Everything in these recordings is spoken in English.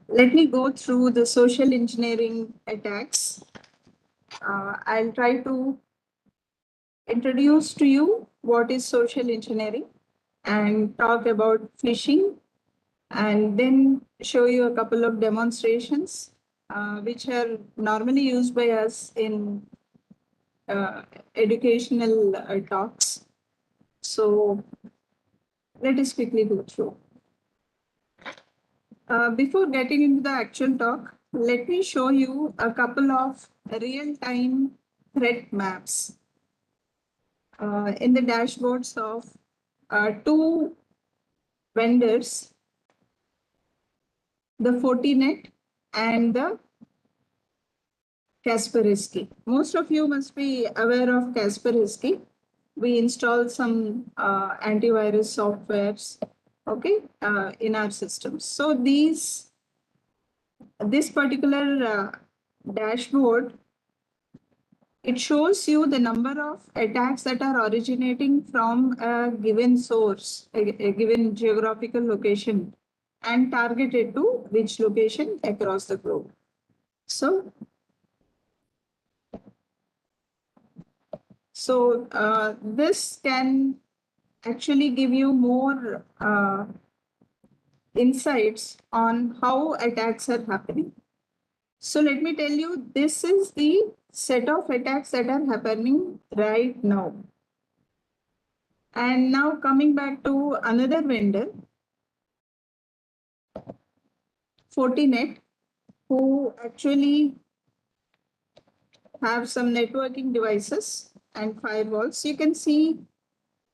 let me go through the social engineering attacks. I'll try to introduce to you what is social engineering and talk about phishing, and then show you a couple of demonstrations which are normally used by us in uh, educational talks. So let us quickly go through. Before getting into the actual talk, let me show you a couple of real-time threat maps in the dashboards of two vendors, the Fortinet and the Kaspersky. Most of you must be aware of Kaspersky. We install some antivirus softwares, okay, in our systems. So this particular dashboard, it shows you the number of attacks that are originating from a given source, a given geographical location, and targeted to which location across the globe. So this can actually give you more insights on how attacks are happening. So let me tell you, this is the set of attacks that are happening right now. And now coming back to another vendor, Fortinet, who actually have some networking devices and firewalls. You can see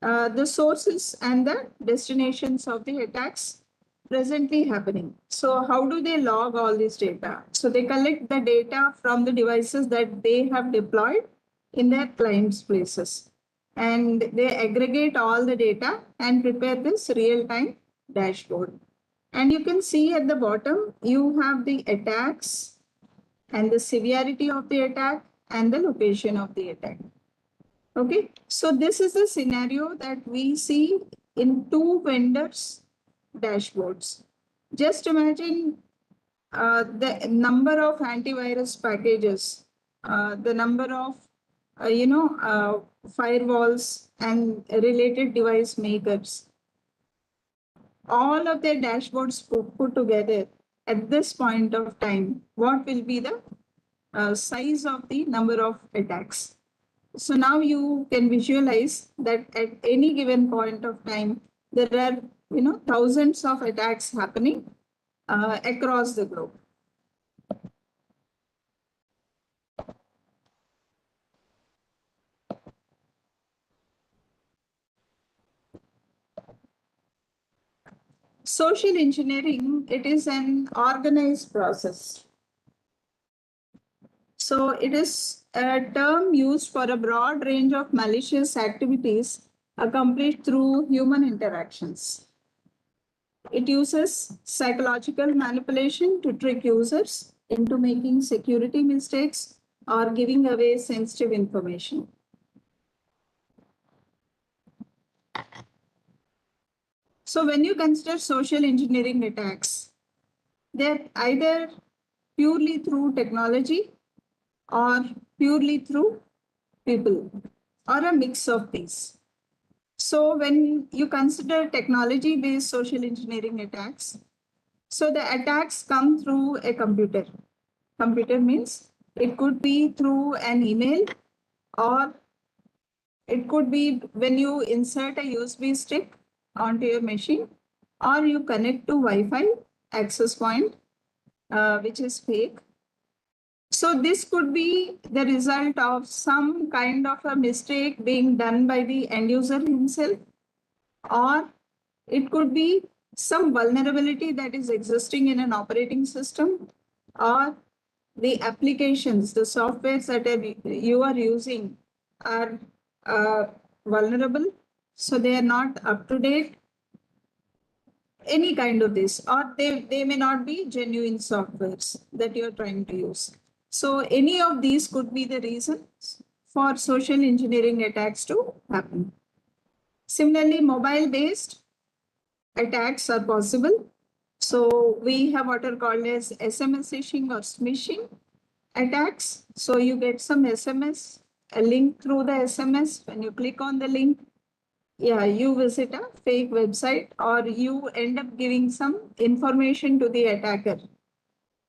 the sources and the destinations of the attacks presently happening. So how do they log all this data? So they collect the data from the devices that they have deployed in their clients' places. And they aggregate all the data and prepare this real-time dashboard. And you can see at the bottom, you have the attacks and the severity of the attack and the location of the attack. Okay, so this is the scenario that we see in two vendors' dashboards. Just imagine the number of antivirus packages, the number of firewalls and related device makers. All of their dashboards put together at this point of time, what will be the size of the number of attacks? So now you can visualize that at any given point of time, there are thousands of attacks happening across the globe. Social engineering, it is an organized process. So it is a term used for a broad range of malicious activities accomplished through human interactions. It uses psychological manipulation to trick users into making security mistakes or giving away sensitive information. So when you consider social engineering attacks, they're either purely through technology or purely through people, or a mix of these. So when you consider technology-based social engineering attacks, so the attacks come through a computer. Computer means it could be through an email, or it could be when you insert a USB stick onto your machine, or you connect to Wi-Fi access point, which is fake. So this could be the result of some kind of a mistake being done by the end user himself, or it could be some vulnerability that is existing in an operating system, or the applications, the softwares that you are using are vulnerable, so they are not up to date. Any kind of this, or they may not be genuine softwares that you're trying to use. So any of these could be the reasons for social engineering attacks to happen. Similarly, mobile-based attacks are possible. So we have what are called as SMS phishing or smishing attacks. So you get some SMS, a link through the SMS. When you click on the link, yeah, you visit a fake website or you end up giving some information to the attacker.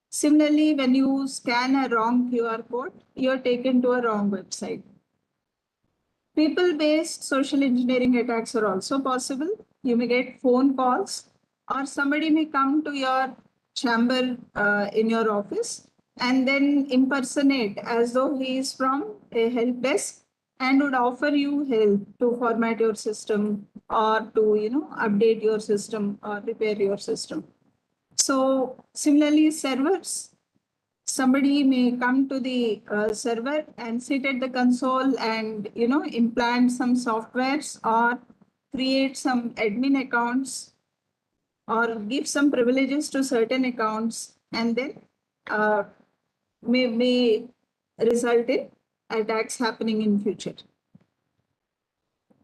Similarly, when you scan a wrong QR code, you're taken to a wrong website. People-based social engineering attacks are also possible. You may get phone calls or somebody may come to your chamber in your office and then impersonate as though he is from a help desk and would offer you help to format your system or to update your system or repair your system. So similarly, servers, somebody may come to the server and sit at the console and implant some softwares or create some admin accounts or give some privileges to certain accounts and then uh, may result in attacks happening in future.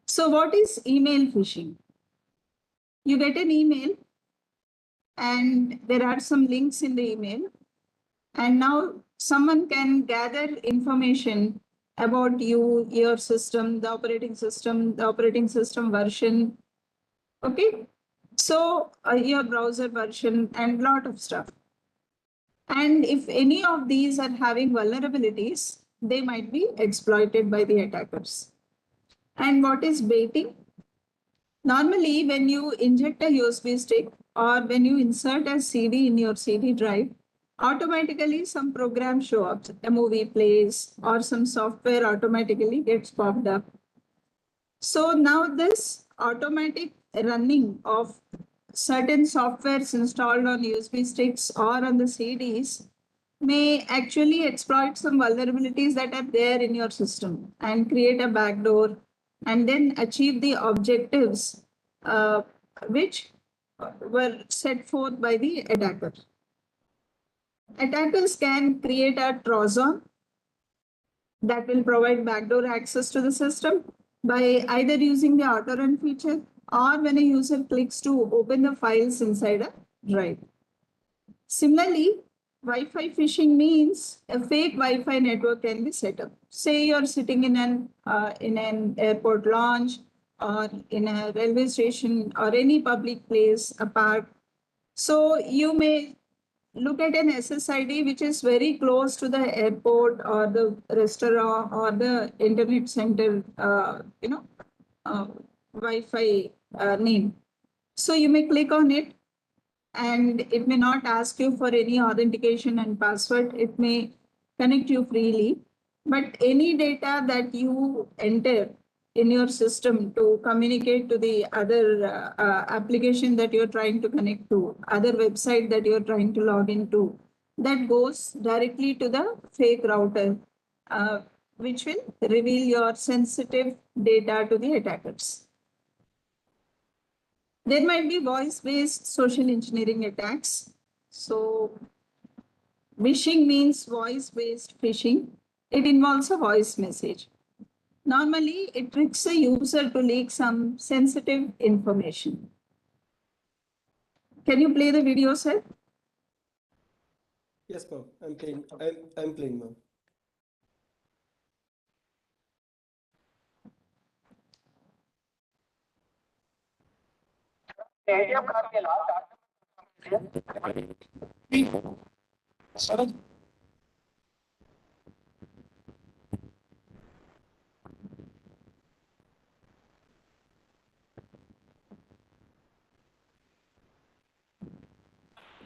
So what is email phishing? You get an email and there are some links in the email. And now someone can gather information about you, your system, the operating system version. Okay. So your browser version and lot of stuff. And if any of these are having vulnerabilities, they might be exploited by the attackers. And what is baiting? Normally, when you inject a USB stick or when you insert a CD in your CD drive, automatically some program show up, a movie plays or some software automatically gets popped up. So now this automatic running of certain softwares installed on USB sticks or on the CDs may actually exploit some vulnerabilities that are there in your system and create a backdoor and then achieve the objectives which were set forth by the attacker. Attackers can create a Trojan that will provide backdoor access to the system by either using the auto run feature or when a user clicks to open the files inside a drive. Similarly, Wi-Fi phishing means a fake Wi-Fi network can be set up. Say you're sitting in an airport lounge or in a railway station or any public place, a park. So you may look at an SSID which is very close to the airport or the restaurant or the internet center, Wi-Fi name. So you may click on it and it may not ask you for any authentication and password. It may connect you freely, but any data that you enter in your system to communicate to the other application that you're trying to connect to, other website that you're trying to log into, that goes directly to the fake router, which will reveal your sensitive data to the attackers. There might be voice-based social engineering attacks. So phishing means voice-based phishing. It involves a voice message. Normally, it tricks a user to leak some sensitive information. Can you play the video, sir? Yes, ma'am. I'm playing, ma'am. ATM card के last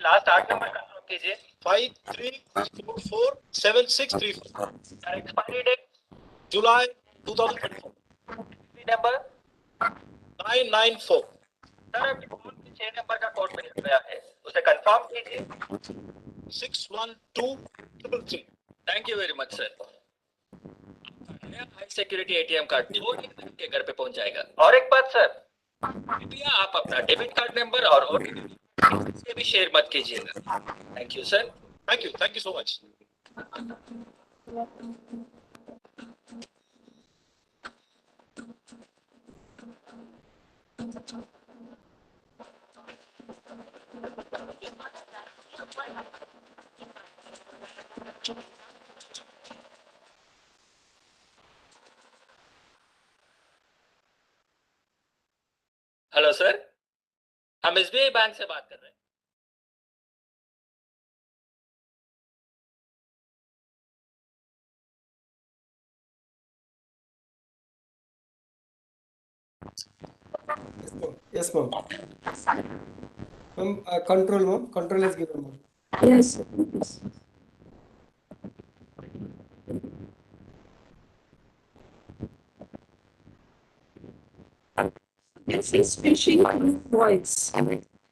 last 8 number confirm कीजिए 53447634 expiry date जुलाई 2024 number 994 sir आपके phone में 6 number का code मिल गया है उसे confirm कीजिए 612333 thank you very much sir high security ATM card 2 दिन में आपके घर पे पहुंच जाएगा और एक बात सर कृपया आप अपना डेबिट कार्ड नंबर और ओटीपी से भी शेयर मत कीजिएगा thank you sir thank you so much hello sir, हम एसबीआई बैंक से बात कर रहे हैं। Yes, ma'am. Ma'am, control, ma'am. Control is given, ma'am. Yes. This is phishing voice.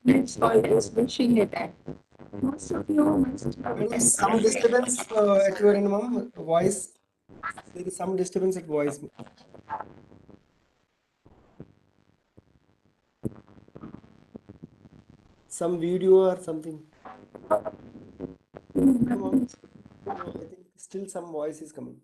It's called as phishing attack. Most of you must have There is some disturbance at your end, ma'am. Voice. There is some disturbance at voice. Some video or something. No, ma'am. No, I think still some voice is coming.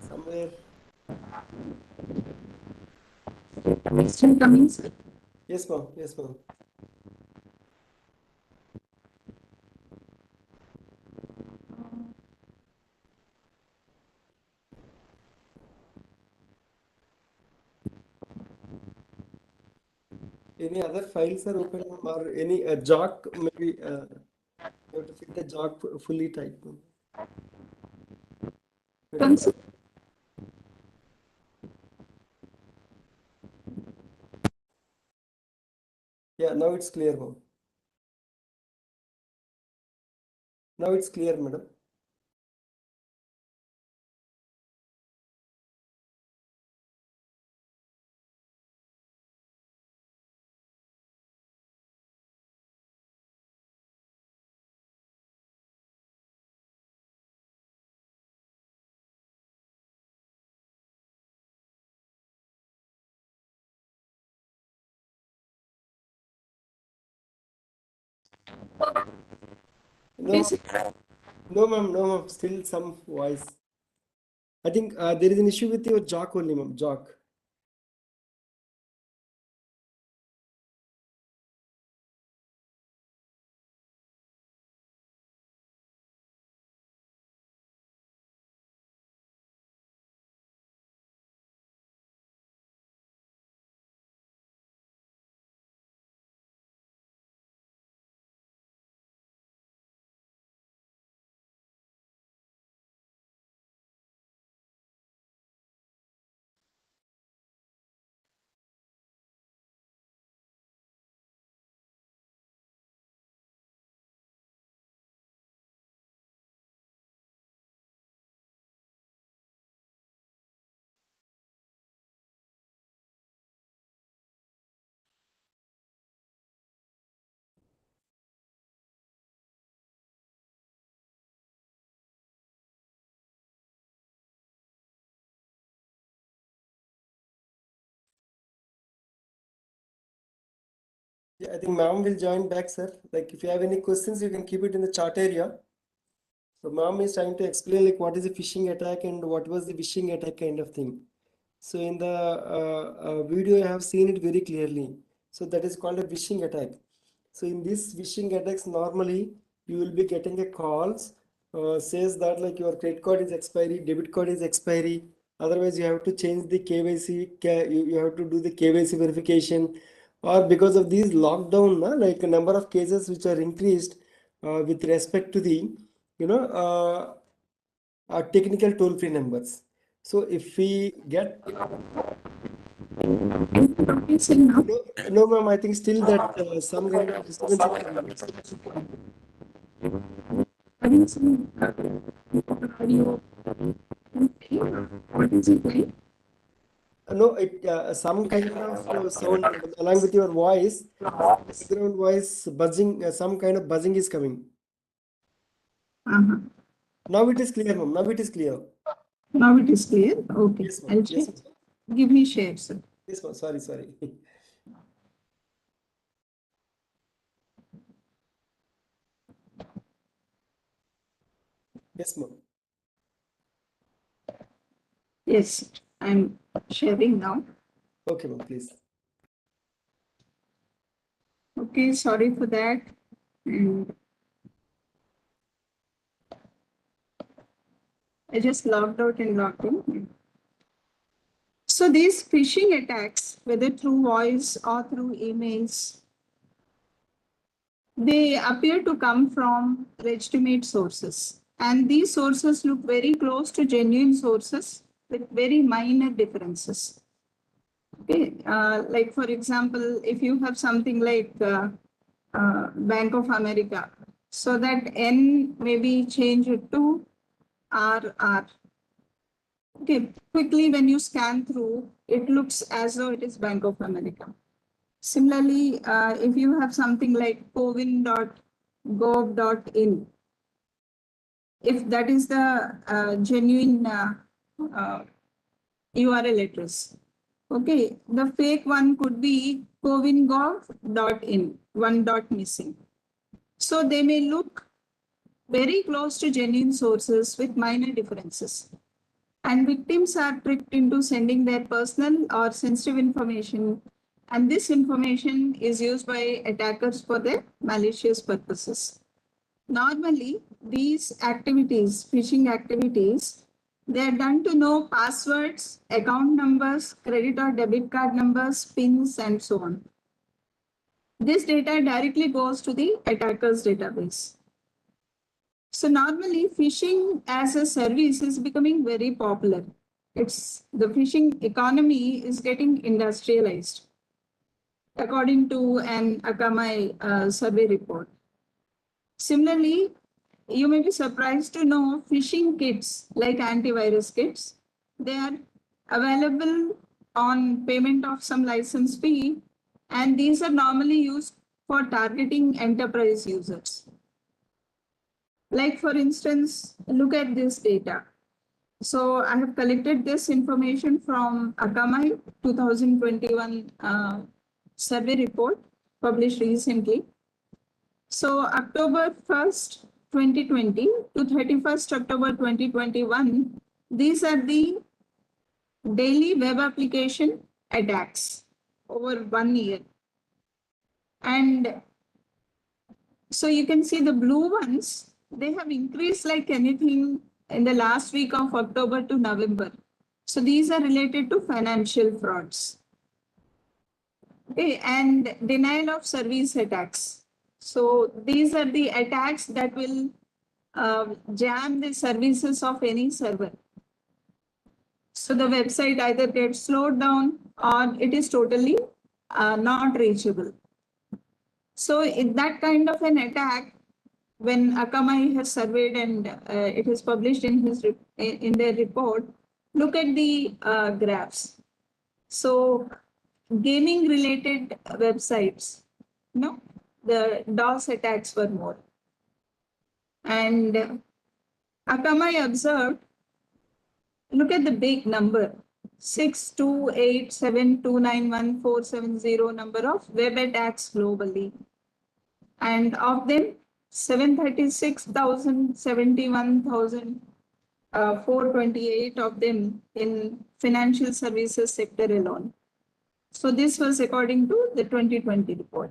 Somewhere. still coming. Yes, ma'am. Yes, ma'am. Any other files are open, ma'am, or any jock maybe you have to fit the jock fully tight, ma'am. Yeah, now it's clear, ma'am. Now it's clear, madam. No, no, ma'am, no, ma'am. Still some voice. I think there is an issue with your jock only, ma'am. Jock. Yeah, I think ma'am will join back, sir. Like if you have any questions, you can keep it in the chat area. So ma'am is trying to explain like what is a phishing attack and what was the phishing attack kind of thing. So in the video, I have seen it very clearly. So that is called a phishing attack. So in this phishing attacks, normally you will be getting a calls says that like your credit card is expiry, debit card is expiry. Otherwise, you have to change the KYC. You have to do the KYC verification. Or because of these lockdown, like a number of cases which are increased with respect to the technical toll-free numbers. So if we get no, ma'am, I think still that some kind of disturbance is coming. No, some kind of sound along with your voice, background voice buzzing, some kind of buzzing is coming. Uh-huh. Now it is clear, ma'am. Now it is clear. Now it is clear. Okay, Yes, I'll ma'am. share. Yes, ma'am. Give me share, sir. Yes, ma'am. Sorry, sorry. Yes, ma'am. Yes, I'm sharing now. Okay, ma'am, please. Okay, sorry for that. And I just logged out and logged in. So these phishing attacks, whether through voice or through emails, they appear to come from legitimate sources. And these sources look very close to genuine sources with very minor differences. Okay, like for example, if you have something like Bank of America, so that N may be changed to RR. Okay, quickly when you scan through, it looks as though it is Bank of America. Similarly, if you have something like covin.gov.in, if that is the genuine URL address, okay, the fake one could be covingov.in, one dot missing. So they may look very close to genuine sources with minor differences. And victims are tricked into sending their personal or sensitive information. And this information is used by attackers for their malicious purposes. Normally, these activities, phishing activities, they are done to know passwords, account numbers, credit or debit card numbers, PINs, and so on. This data directly goes to the attacker's database. So normally phishing as a service is becoming very popular. The phishing economy is getting industrialized, according to an Akamai survey report. Similarly, you may be surprised to know phishing kits like antivirus kits, they are available on payment of some license fee, and these are normally used for targeting enterprise users. Like for instance, look at this data. So I have collected this information from Akamai 2021 survey report published recently. So October 1st, 2020 to 31st October 2021, these are the daily web application attacks over 1 year. And so you can see the blue ones, they have increased like anything in the last week of October to November. So these are related to financial frauds. Okay, and denial of service attacks. So these are the attacks that will jam the services of any server. So the website either gets slowed down or it is totally not reachable. So in that kind of an attack, when Akamai has surveyed and it is published in their report, look at the graphs. So gaming related websites, the DOS attacks were more. And Akamai observed, look at the big number, 6287291,470 number of web attacks globally. And of them, 736,071,428 of them in financial services sector alone. So this was according to the 2020 report.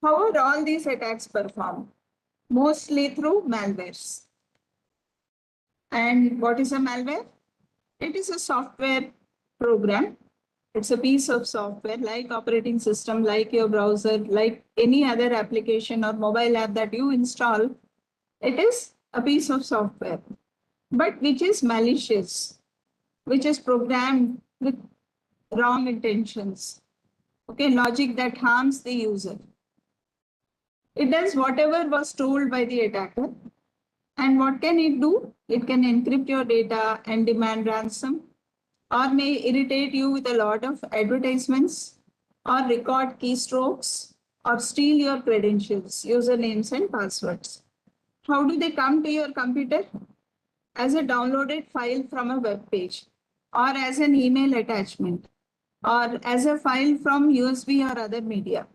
How are all these attacks performed? Mostly through malwares. And what is a malware? It is a software program. It's a piece of software like operating system, like your browser, like any other application or mobile app that you install. It is a piece of software, but which is malicious, which is programmed with wrong intentions. Okay, logic that harms the user. It does whatever was told by the attacker, And what can it do? It can encrypt your data and demand ransom, or may irritate you with a lot of advertisements, or record keystrokes, or steal your credentials, usernames, and passwords. How do they come to your computer? As a downloaded file from a web page, or as an email attachment, or as a file from USB or other media.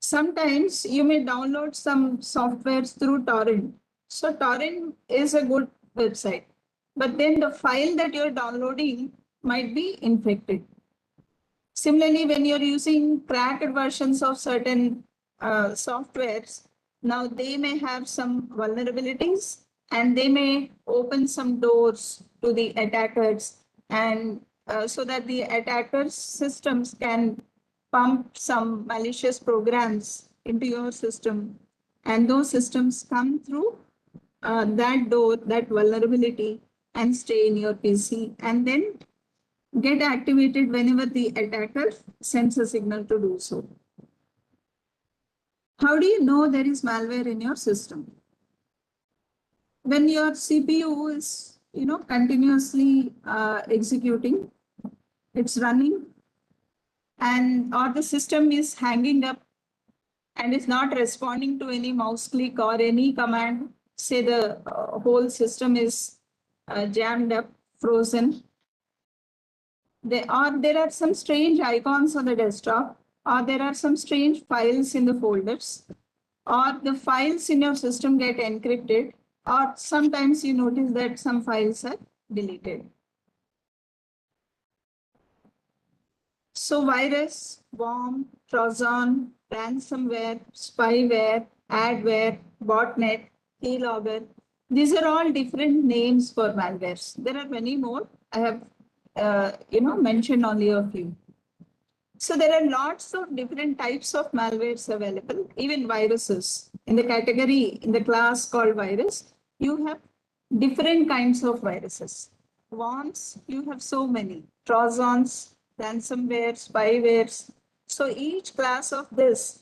Sometimes you may download some softwares through torrent. So torrent is a good website, but then the file that you're downloading might be infected. Similarly, when you're using cracked versions of certain softwares, now they may have some vulnerabilities and they may open some doors to the attackers, and so that the attackers' systems can pump some malicious programs into your system, and those systems come through that door, that vulnerability, and stay in your PC, and then get activated whenever the attacker sends a signal to do so. How do you know there is malware in your system? When your CPU is, continuously executing, it's running, and or the system is hanging up and is not responding to any mouse click or any command, say the whole system is jammed up, frozen. There are some strange icons on the desktop, or there are some strange files in the folders, or the files in your system get encrypted, or sometimes you notice that some files are deleted. So virus, worm, Trojan, ransomware, spyware, adware, botnet, keylogger, these are all different names for malwares. There are many more. I have mentioned only a few. So there are lots of different types of malwares available, even viruses. In the category, in the class called virus, you have different kinds of viruses. Worms, you have so many. Trojans, ransomware, spywares. So each class of this,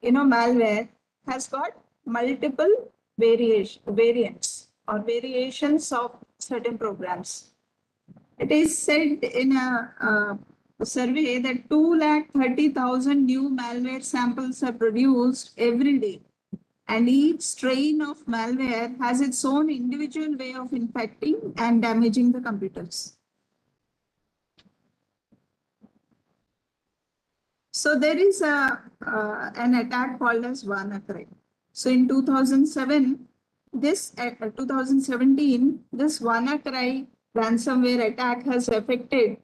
malware has got multiple variants or variations of certain programs. It is said in a survey that 230,000 new malware samples are produced every day. And each strain of malware has its own individual way of infecting and damaging the computers. So there is an attack called as WannaCry. So in 2017, this WannaCry ransomware attack has affected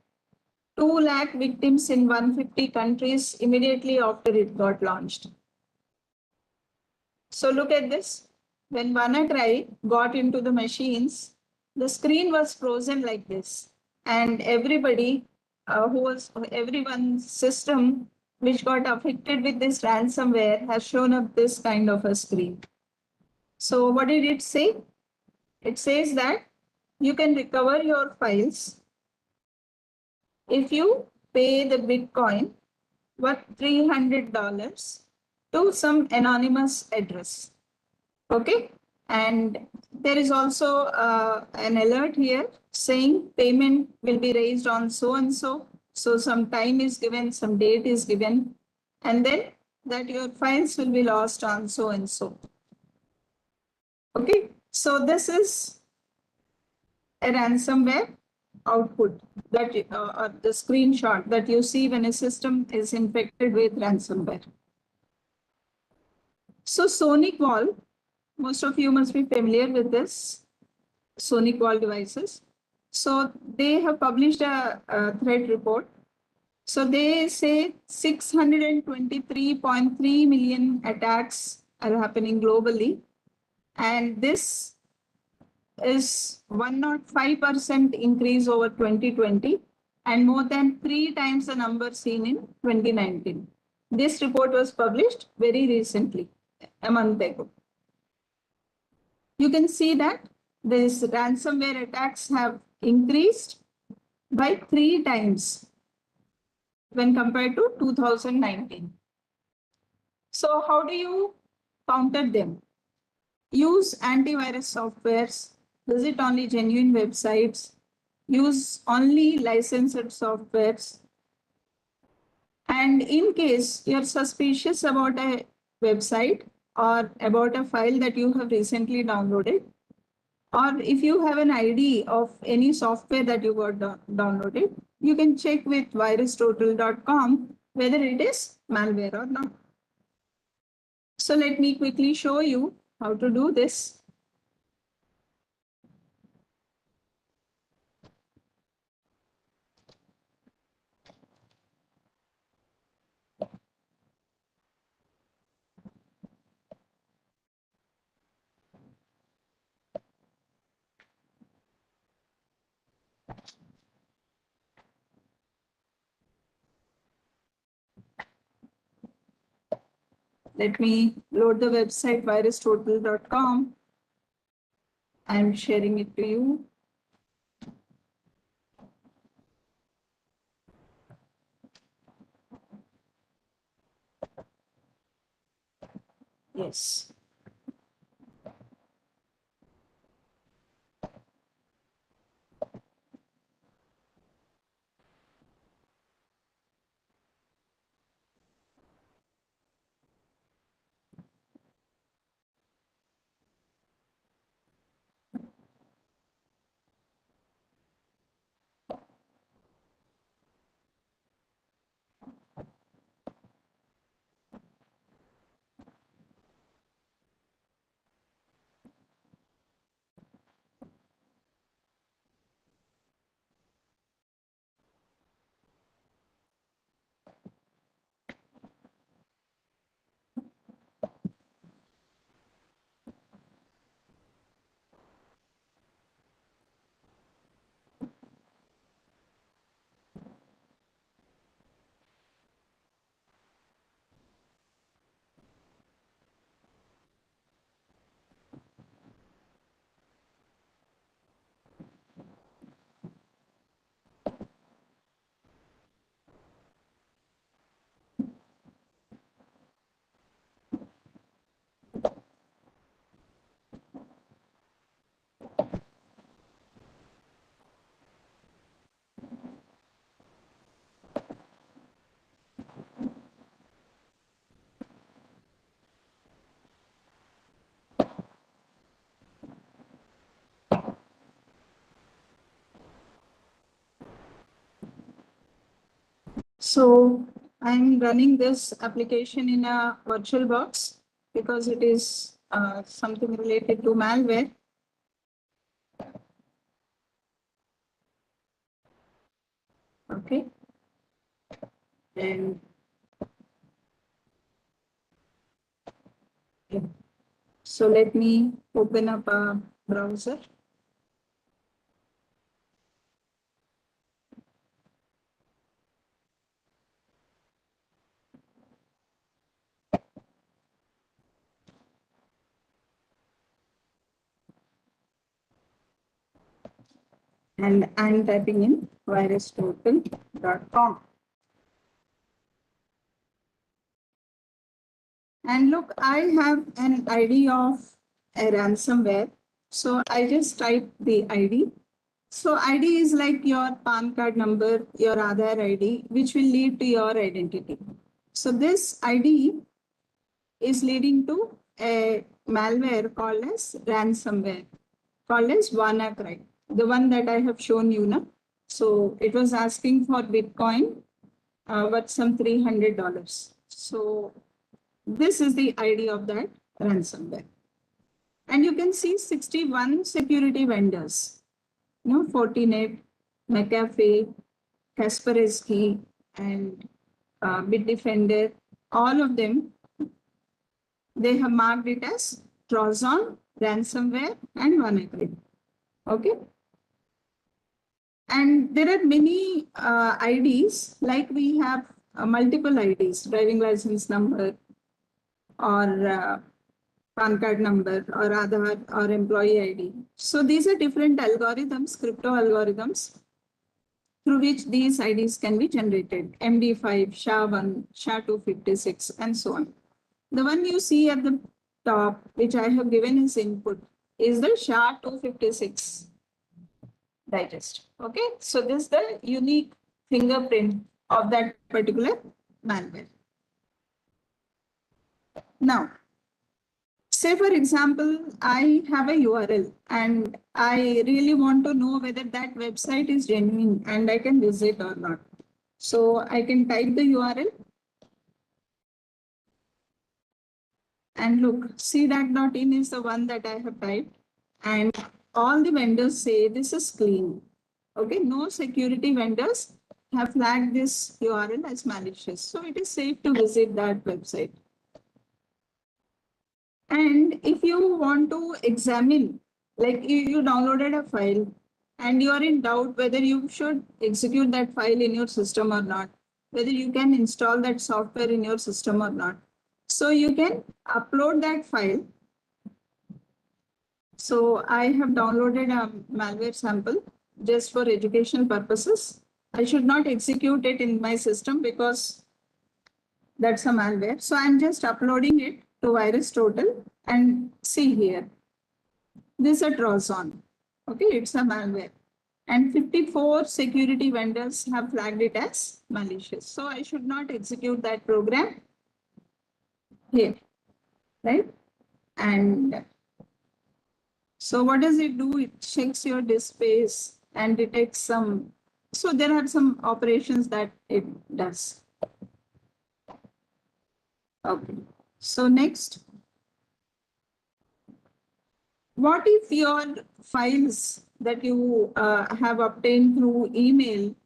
2 lakh victims in 150 countries immediately after it got launched. So look at this. When WannaCry got into the machines, the screen was frozen like this, and everyone's system which got affected with this ransomware has shown up this kind of a screen. So what did it say? It says that you can recover your files if you pay the Bitcoin worth $300 to some anonymous address. Okay. And there is also an alert here saying payment will be raised on so and so. So some time is given, some date is given, and then that your files will be lost on so and so. Okay. So this is a ransomware output that or the screenshot that you see when a system is infected with ransomware. So Sony Wall, most of you must be familiar with this Sony Wall devices. So they have published a threat report. So they say 623.3 million attacks are happening globally, and this is 105% increase over 2020 and more than 3 times the number seen in 2019. This report was published very recently, a month ago. You can see that these ransomware attacks have increased by 3 times when compared to 2019. So how do you counter them? use antivirus softwares, visit only genuine websites, use only licensed softwares. And in case you're suspicious about a website or about a file that you have recently downloaded, or if you have an ID of any software that you got downloaded, you can check with Virustotal.com whether it is malware or not. So let me quickly show you how to do this. Let me load the website Virustotal.com. I'm sharing it to you. Yes. So I'm running this application in a virtual box because it is something related to malware. Okay. And yeah. So let me open up a browser. And I'm typing in virustotal.com. And look, I have an ID of a ransomware. So I just type the ID. So ID is like your PAN card number, your Aadhaar ID, which will lead to your identity. So this ID is leading to a malware called as ransomware, called as WannaCry, the one that I have shown you now. So it was asking for Bitcoin, worth some $300. So this is the ID of that ransomware. And you can see 61 security vendors, Fortinet, McAfee, Kaspersky, and Bitdefender, all of them, they have marked it as Trojan, ransomware, and WannaCry. Okay. And there are many IDs, like we have multiple IDs, driving license number, or PAN card number, or Aadhaar, or employee ID. So these are different algorithms, crypto algorithms, through which these IDs can be generated, MD5, SHA-1, SHA-256, and so on. The one you see at the top, which I have given as input, is the SHA-256 digest. Okay, so this is the unique fingerprint of that particular malware. Now, say for example, I have a URL and I really want to know whether that website is genuine and I can visit or not. So I can type the URL and look, c.in is the one that I have typed, and all the vendors say this is clean. Okay, no security vendors have flagged this URL as malicious. So it is safe to visit that website. And if you want to examine, like you downloaded a file and you are in doubt whether you should execute that file in your system or not, whether you can install that software in your system or not. So you can upload that file. So I have downloaded a malware sample just for educational purposes. I should not execute it in my system because that's a malware. So I'm just uploading it to Virustotal, and see here. This is a Trojan. Okay, it's a malware. And 54 security vendors have flagged it as malicious. So I should not execute that program here, right? And so what does it do? It checks your disk space and detects some. So there are some operations that it does. Okay. So next, what if your files that you have obtained through email,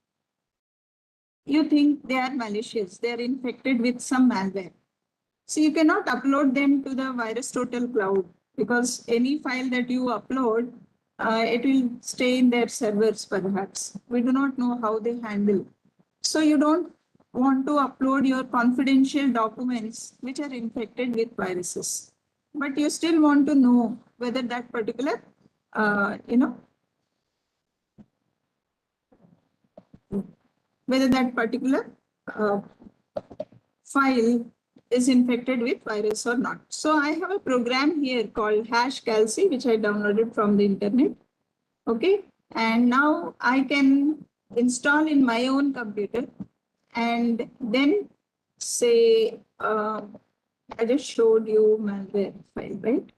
you think they are malicious, they are infected with some malware? So you cannot upload them to the Virustotal cloud because any file that you upload, it will stay in their servers perhaps. We do not know how they handle. So you don't want to upload your confidential documents which are infected with viruses. But you still want to know whether that particular, whether that particular file is infected with virus or not. So I have a program here called #calci, which I downloaded from the internet. Okay, and now I can install in my own computer and then say, I just showed you malware file, right?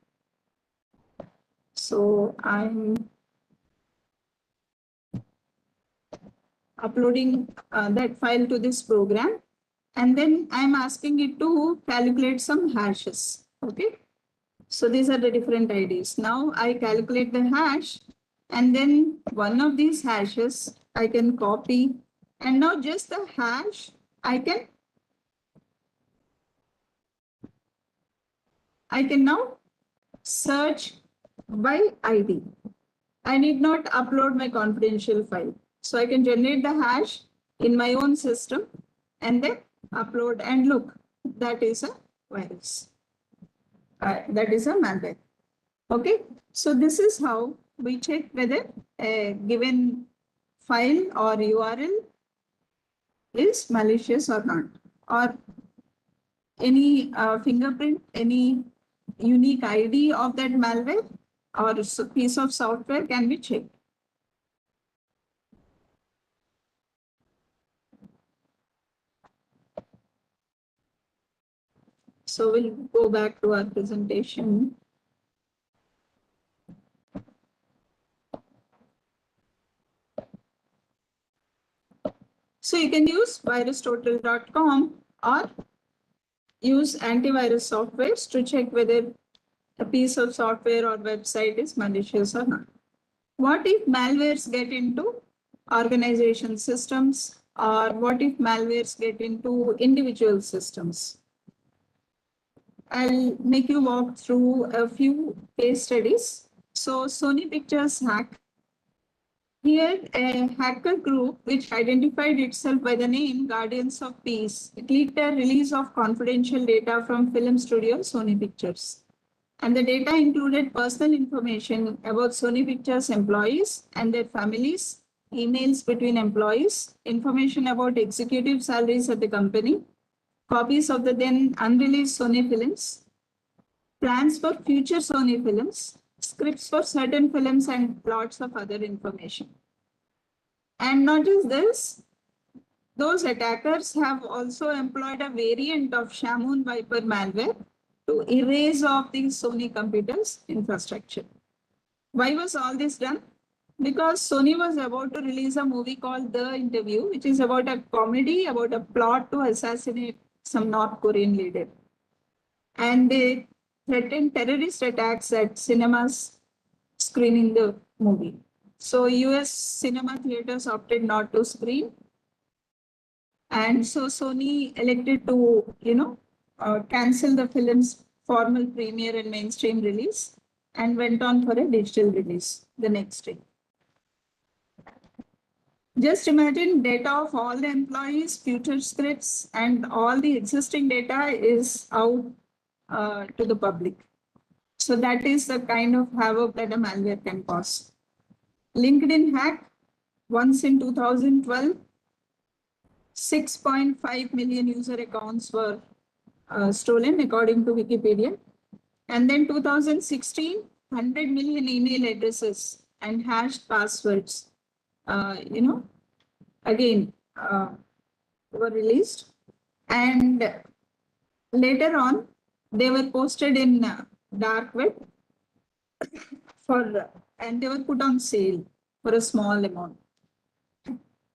So I'm uploading that file to this program, and then I'm asking it to calculate some hashes. Okay, so these are the different IDs. Now I calculate the hash, and then one of these hashes I can copy, and now just the hash I can now search by ID. I need not upload my confidential file. So I can generate the hash in my own system and then upload, and look, that is a virus. That is a malware. Okay, so this is how we check whether a given file or URL is malicious or not, or any fingerprint, any unique ID of that malware or piece of software can be checked. So we'll go back to our presentation. So you can use virustotal.com or use antivirus softwares to check whether a piece of software or website is malicious or not. What if malwares get into organization systems, or what if malwares get into individual systems? I'll make you walk through a few case studies. So Sony Pictures hack. Here, a hacker group which identified itself by the name Guardians of Peace leaked a release of confidential data from film studio Sony Pictures. And the data included personal information about Sony Pictures employees and their families, emails between employees, information about executive salaries at the company, copies of the then unreleased Sony films, plans for future Sony films, scripts for certain films, and lots of other information. And not just this, those attackers have also employed a variant of Shamoon Viper malware to erase off the Sony computers' infrastructure. Why was all this done? Because Sony was about to release a movie called The Interview, which is about a comedy about a plot to assassinate some North Korean leader. And they threatened terrorist attacks at cinemas screening the movie. So US cinema theaters opted not to screen. And so Sony elected to, cancel the film's formal premiere and mainstream release and went on for a digital release the next day. Just imagine data of all the employees, future scripts, and all the existing data is out to the public. So that is the kind of havoc that a malware can cause. LinkedIn hack, once in 2012, 6.5 million user accounts were stolen according to Wikipedia. And then 2016, 100 million email addresses and hashed passwords, again were released. And later on, they were posted in dark web and they were put on sale for a small amount.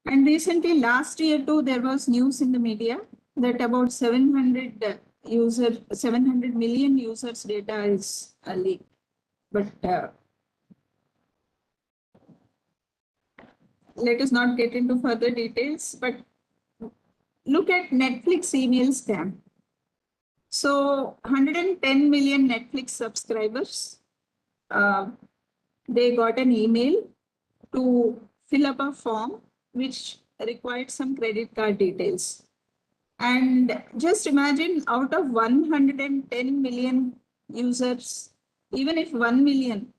And recently, last year too, there was news in the media that about 700 million users' data is leaked. But let us not get into further details. But look at Netflix email scam. So 110 million Netflix subscribers, they got an email to fill up a form which required some credit card details. And just imagine, out of 110 million users, even if 1 million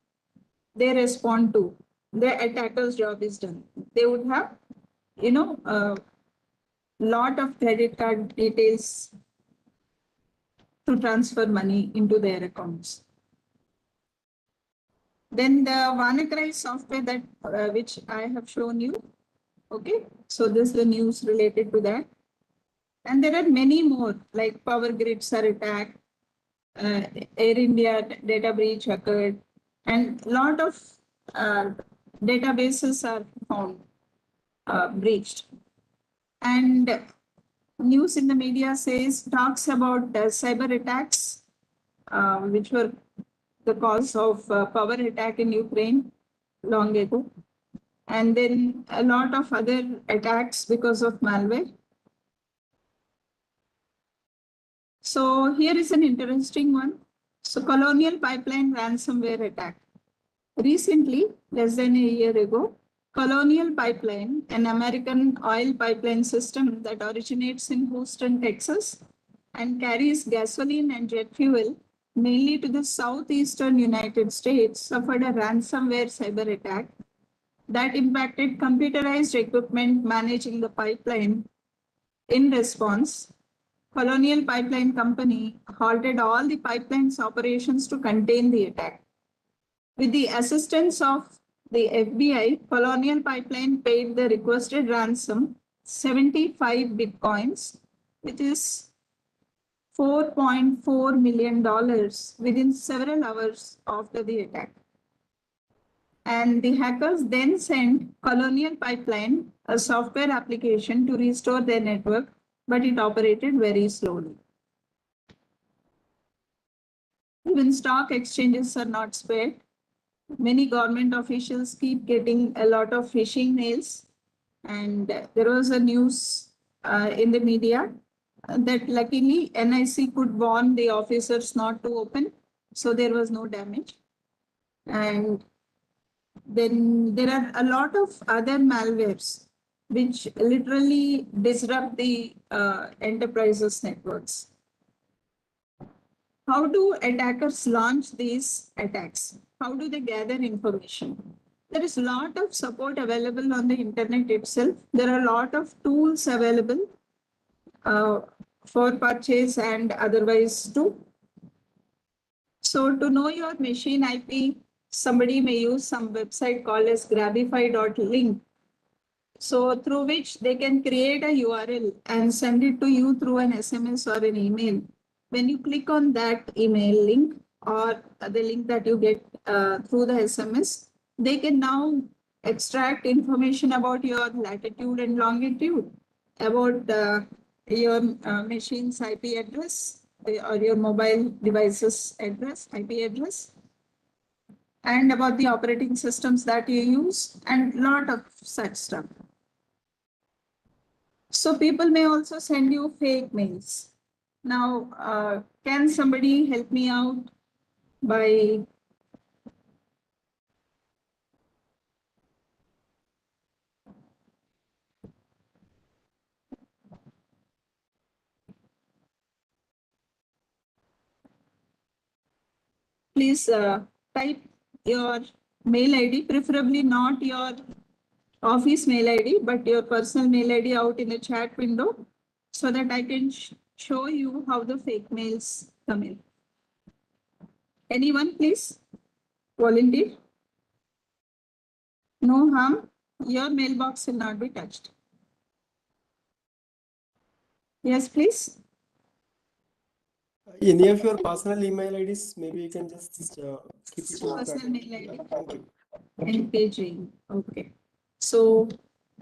they respond to, the attacker's job is done. They would have, a lot of credit card details to transfer money into their accounts. Then the WannaCry software that which I have shown you. Okay, so this is the news related to that. And there are many more, like Power Grids are attacked, Air India data breach occurred, and a lot of databases are found breached. And news in the media talks about cyber attacks, which were the cause of power attack in Ukraine long ago. And then a lot of other attacks because of malware. So here is an interesting one. So Colonial pipeline ransomware attack. Recently, less than a year ago, Colonial Pipeline, an American oil pipeline system that originates in Houston, Texas, and carries gasoline and jet fuel mainly to the southeastern United States, suffered a ransomware cyber attack that impacted computerized equipment managing the pipeline. In response, Colonial Pipeline Company halted all the pipeline's operations to contain the attack. With the assistance of the FBI, Colonial Pipeline paid the requested ransom 75 bitcoins, which is $4.4 million within several hours after the attack. And the hackers then sent Colonial Pipeline a software application to restore their network, but it operated very slowly. Even stock exchanges are not spared. Many government officials keep getting a lot of phishing mails. And there was a news in the media that luckily NIC could warn the officers not to open, so there was no damage. And then there are a lot of other malwares which literally disrupt the enterprises' networks. How do attackers launch these attacks? How do they gather information? There is a lot of support available on the internet itself. There are a lot of tools available for purchase and otherwise too. So to know your machine IP, somebody may use some website called as grabify.link. So through which they can create a URL and send it to you through an SMS or an email. When you click on that email link or the link that you get through the SMS, they can now extract information about your latitude and longitude, about your machine's IP address or your mobile device's address, IP address, and about the operating systems that you use, and lot of such stuff. So people may also send you fake mails. Now, can somebody help me out by please type your mail ID, preferably not your office mail ID, but your personal mail ID out in the chat window so that I can show you how the fake mails come in. Anyone, please volunteer? No harm. Your mailbox will not be touched. Yes, please. Any of your personal email IDs, maybe you can just keep it in the Personal chat. mail ID. Thank you. MK Okay. So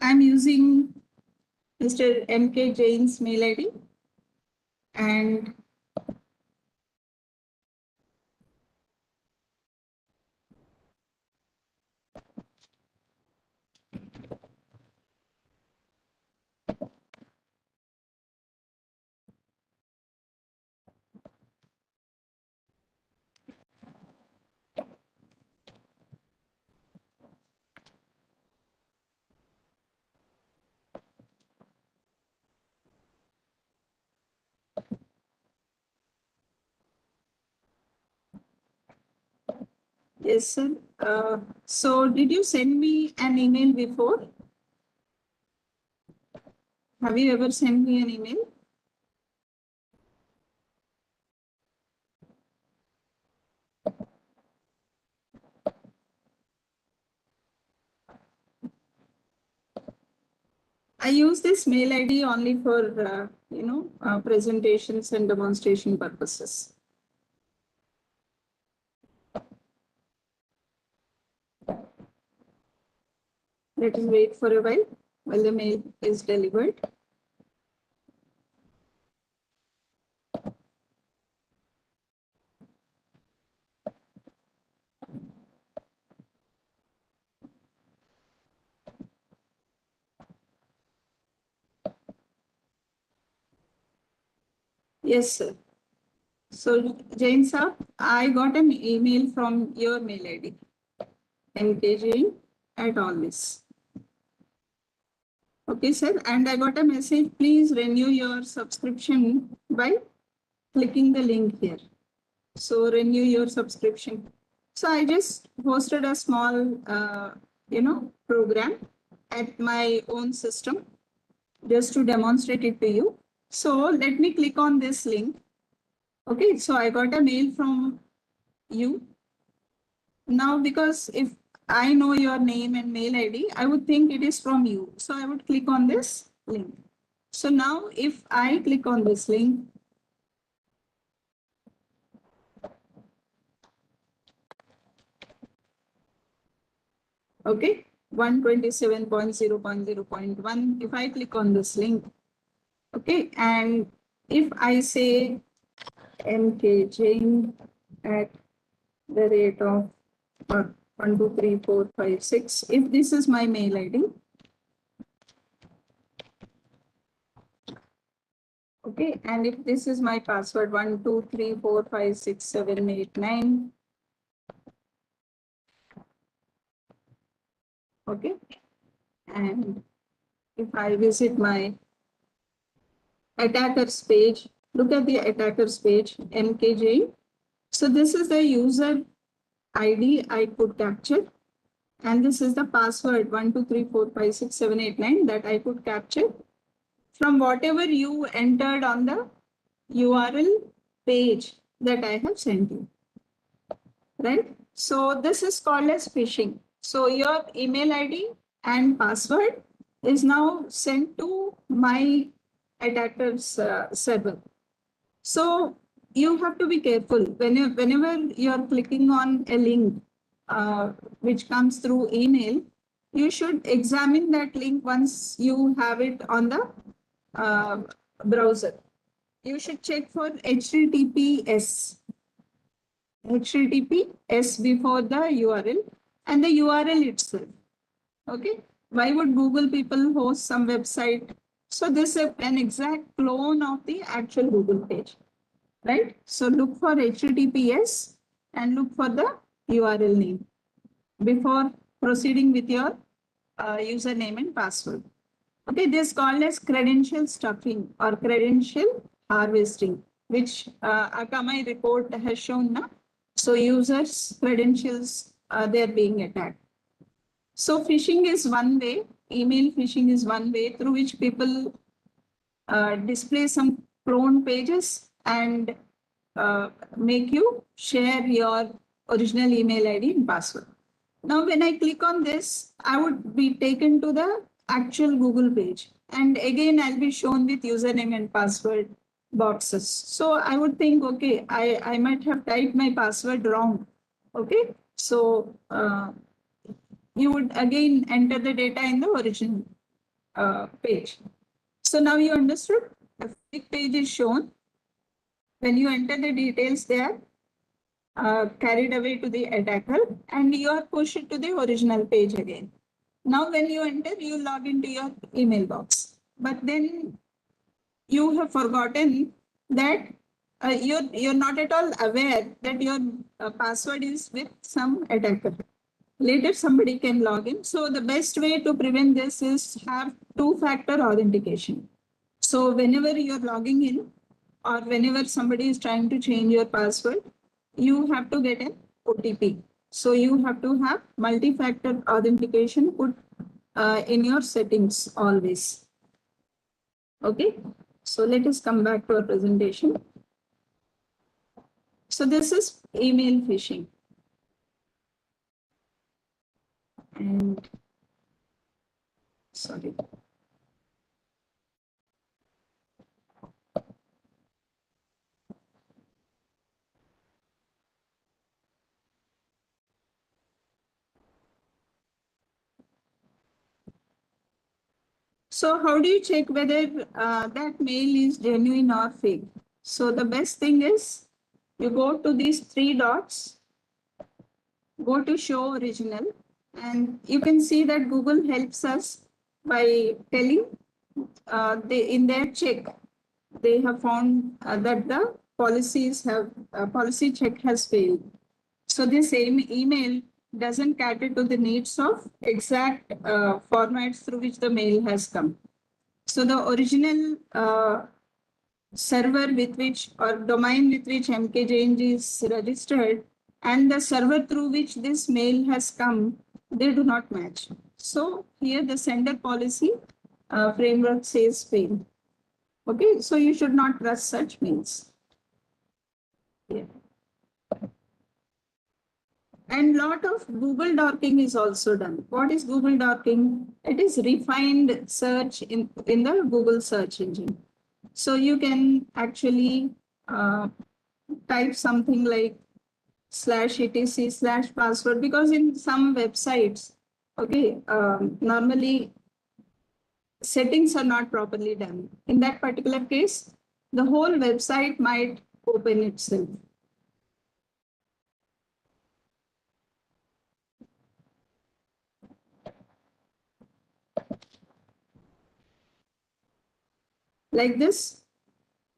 I'm using Mr. MK Jain's mail ID, and yes, sir. So did you send me an email before? Have you ever sent me an email? I use this mail ID only for, presentations and demonstration purposes. Let us wait for a while the mail is delivered. Yes, sir. So, Jain sir, I got an email from your mail ID, mkjain@allthis. Okay, sir. And I got a message, please renew your subscription by clicking the link here. So renew your subscription. So I just hosted a small, program at my own system just to demonstrate it to you. So let me click on this link. Okay, so I got a mail from you. Now, because if I know your name and mail ID, I would think it is from you. So I would click on this link. So now if I click on this link, okay, 127.0.0.1, if I click on this link, okay, and if I say mkjain at the rate of 1, 2, 3, 4, 5, 6, if this is my mail ID, okay, and if this is my password 1, 2, 3, 4, 5, 6, 7, 8, 9, okay, and if I visit my attackers page, look at the attackers page, mkjain. So this is the user ID I could capture, and this is the password 1, 2, 3, 4, 5, 6, 7, 8, 9 that I could capture from whatever you entered on the URL page that I have sent you. right? So this is called as phishing. So your email ID and password is now sent to my attacker's server. So you have to be careful whenever you're clicking on a link which comes through email. You should examine that link once you have it on the browser. You should check for HTTPS before the URL and the URL itself. Okay. Why would Google people host some website? So this is an exact clone of the actual Google page, right? So look for HTTPS and look for the URL name before proceeding with your username and password. Okay, this is called as credential stuffing or credential harvesting, which Akamai report has shown now. So users' credentials, they're being attacked. So phishing is one way, email phishing is one way through which people display some clone pages and make you share your original email ID and password. Now, when I click on this, I would be taken to the actual Google page. And again, I'll be shown with username and password boxes. So I would think, okay, I might have typed my password wrong. Okay, so you would again enter the data in the original page. So now you understood, the fake page is shown. When you enter the details, they are carried away to the attacker and you are pushed to the original page again. Now, when you enter, you log into your email box. But then you have forgotten that you're not at all aware that your password is with some attacker. Later, somebody can log in. So the best way to prevent this is have two-factor authentication. So whenever you're logging in or whenever somebody is trying to change your password, you have to get an OTP. So you have to have multi-factor authentication put in your settings always. Okay, so let us come back to our presentation. So this is email phishing. And sorry. So how do you check whether that mail is genuine or fake? So the best thing is you go to these three dots, go to show original, and you can see that Google helps us by telling in their check, they have found that the policy check has failed. So this same email doesn't cater to the needs of exact formats through which the mail has come. So the original server with which or domain with which MKJNG is registered and the server through which this mail has come, they do not match. So here the sender policy framework says fail. Okay, so you should not trust such mails. Yeah. And lot of Google dorking is also done. What is Google dorking? It is refined search in the Google search engine. So you can actually type something like /etc/password because in some websites, okay, normally settings are not properly done. In that particular case, the whole website might open itself. Like this,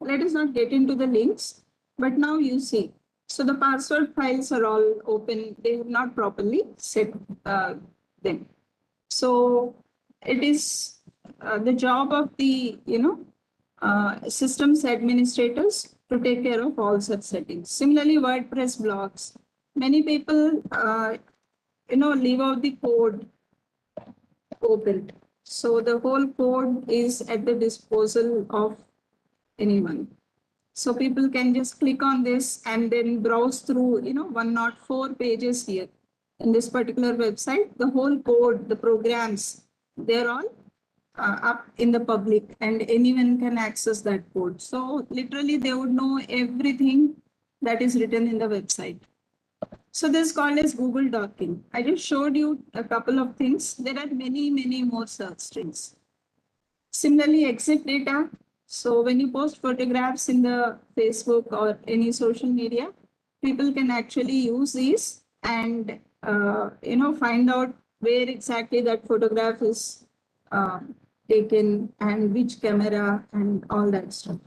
let us not get into the links, but now you see. So the password files are all open. They have not properly set them. So it is the job of the, systems administrators to take care of all such settings. Similarly, WordPress blogs. Many people, leave out the code open. So the whole code is at the disposal of anyone. So people can just click on this and then browse through, 104 pages here. In this particular website, the whole code, the programs, they're all up in the public and anyone can access that code. So literally they would know everything that is written in the website. So this is called as Google docking. I just showed you a couple of things. There are many, many more search strings. Similarly, exit data. So when you post photographs in the Facebook or any social media, people can actually use these and find out where exactly that photograph is taken and which camera and all that stuff.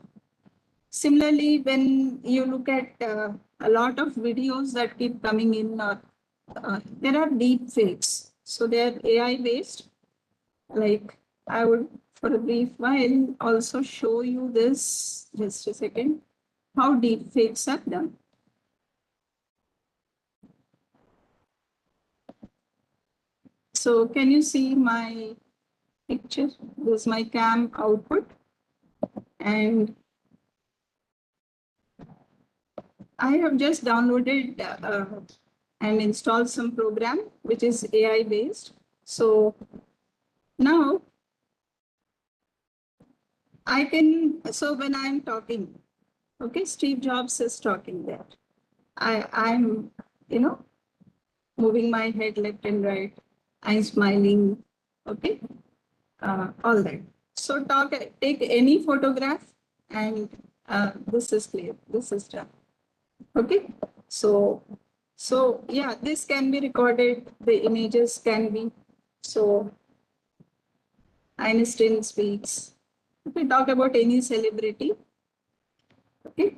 Similarly, when you look at a lot of videos that keep coming in, there are deep fakes. So they're AI based. Like I would, for a brief while, also show you this, just a second, how deep fakes are done. So can you see my picture? This is my cam output. And I have just downloaded and installed some program which is AI based. So now I can, so when I'm talking, okay, Steve Jobs is talking there. I'm, moving my head left and right. I'm smiling, okay, all that. So take any photograph and this is clear, this is done. Okay, so yeah, this can be recorded, the images can be, so Einstein speaks. If we talk about any celebrity, okay,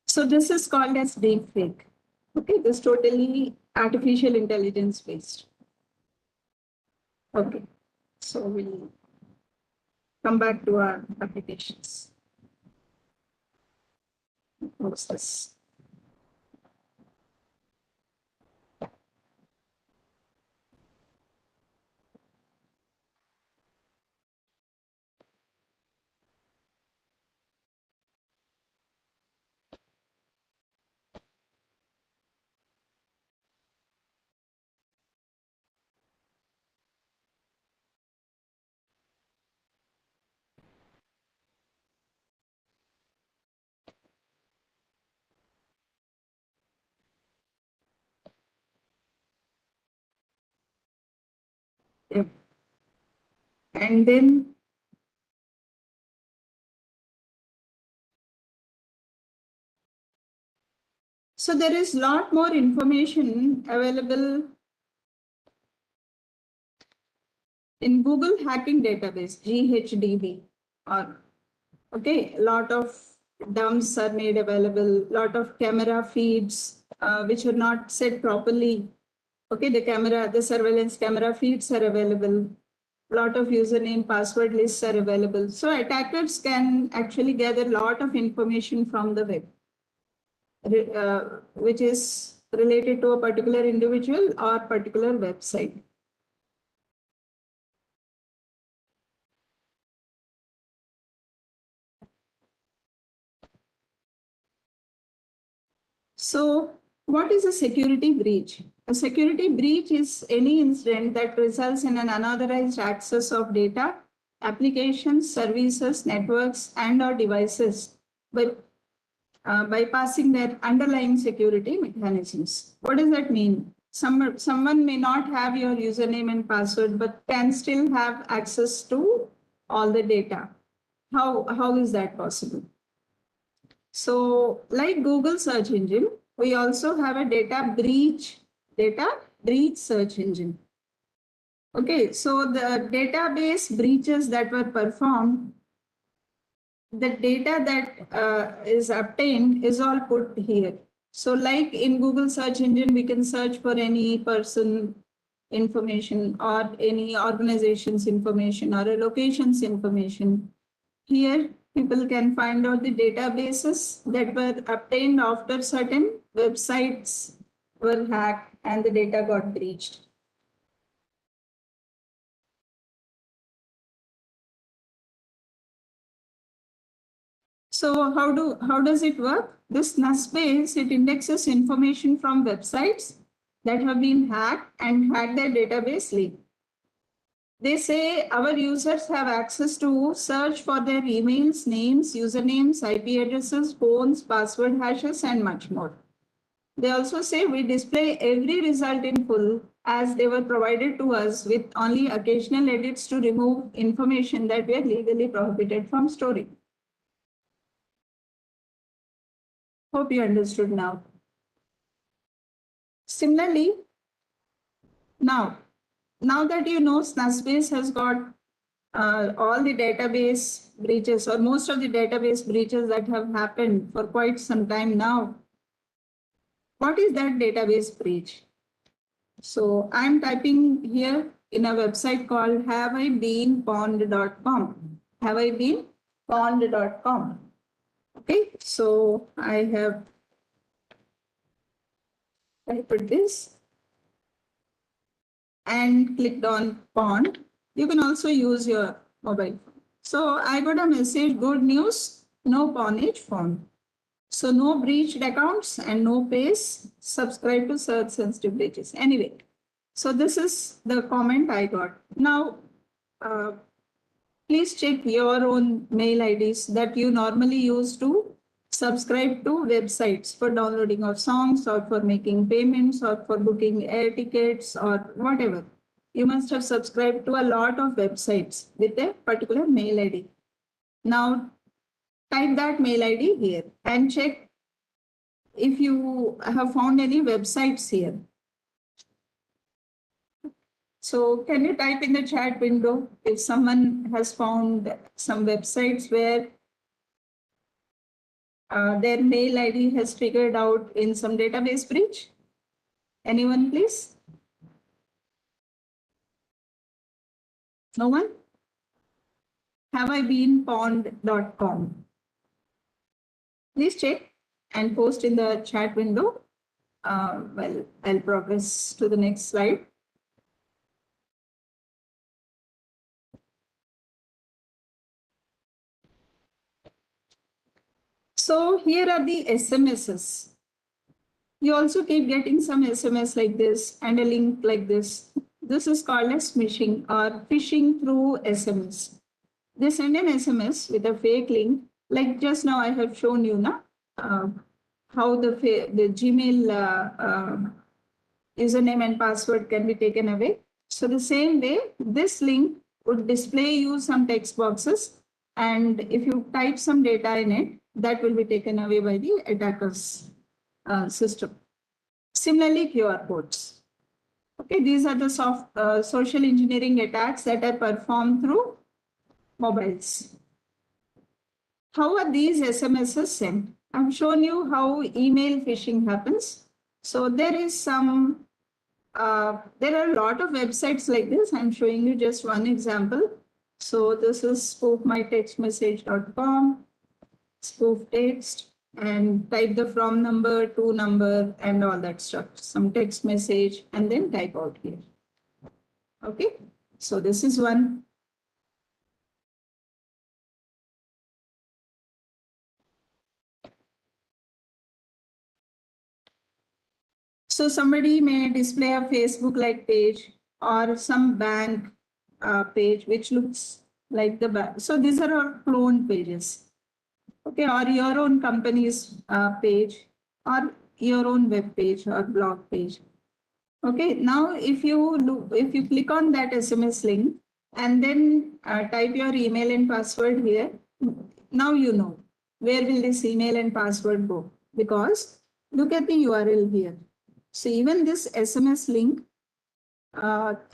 so this is called as deepfake. Okay, this is totally artificial intelligence based. Okay, so we'll come back to our applications. What's this? Yep. And then so there is a lot more information available in Google Hacking Database, GHDB, or okay, a lot of dumps are made available, lot of camera feeds which are not set properly. Okay, the surveillance camera feeds are available. Lot of username, password lists are available. So attackers can actually gather a lot of information from the web, which is related to a particular individual or particular website. So what is a security breach? A security breach is any incident that results in an unauthorized access of data, applications, services, networks, and or devices, but bypassing their underlying security mechanisms. What does that mean? Someone may not have your username and password, but can still have access to all the data. How is that possible? So like Google search engine, we also have a data breach search engine. Okay, so the database breaches that were performed, the data that is obtained is all put here. So like in Google search engine, we can search for any person information or any organization's information or a location's information. Here, people can find out the databases that were obtained after certain websites were hacked and the data got breached. So how does it work? This NUS base, it indexes information from websites that have been hacked and had their database leaked. They say our users have access to search for their emails, names, usernames, IP addresses, phones, password hashes, and much more. They also say we display every result in full as they were provided to us with only occasional edits to remove information that we are legally prohibited from storing. Hope you understood now. Similarly, now that you know SNUSBase has got all the database breaches or most of the database breaches that have happened for quite some time now, what is that database breach? So I'm typing here in a website called haveibeenpwned.com. Haveibeenpwned.com. Okay, so I have typed this and clicked on pawned. You can also use your mobile phone. So I got a message, good news, no pawnage found. So no breached accounts and no pays. Subscribe to search sensitive breaches. Anyway, so this is the comment I got. Now, please check your own mail IDs that you normally use to subscribe to websites for downloading of songs or for making payments or for booking air tickets or whatever. You must have subscribed to a lot of websites with a particular mail ID. Now, type that mail ID here and check if you have found any websites here. So can you type in the chat window if someone has found some websites where their mail ID has figured out in some database breach? Anyone, please? No one? Haveibeenpwned.com. Please check and post in the chat window. Well, I'll progress to the next slide. So here are the SMSs. You also keep getting some SMS like this and a link like this. This is called as phishing or phishing through SMS. They send an SMS with a fake link, like just now I have shown you now how the Gmail username and password can be taken away. So the same way, this link would display you some text boxes, and if you type some data in it, that will be taken away by the attacker's system. Similarly, QR codes. Okay, these are the social engineering attacks that are performed through mobiles. How are these SMSs sent? I've shown you how email phishing happens. So there is some, there are a lot of websites like this. I'm showing you just one example. So this is spoofmytextmessage.com, spoof text, and type the from number, to number, and all that stuff. Some text message, and then type out here. Okay, so this is one. So somebody may display a Facebook-like page or some bank page which looks like the bank. So these are all cloned pages. Okay, or your own company's page or your own web page or blog page. Okay, now if you click on that SMS link and then type your email and password here, now you know where will this email and password go, because look at the URL here. So even this SMS link,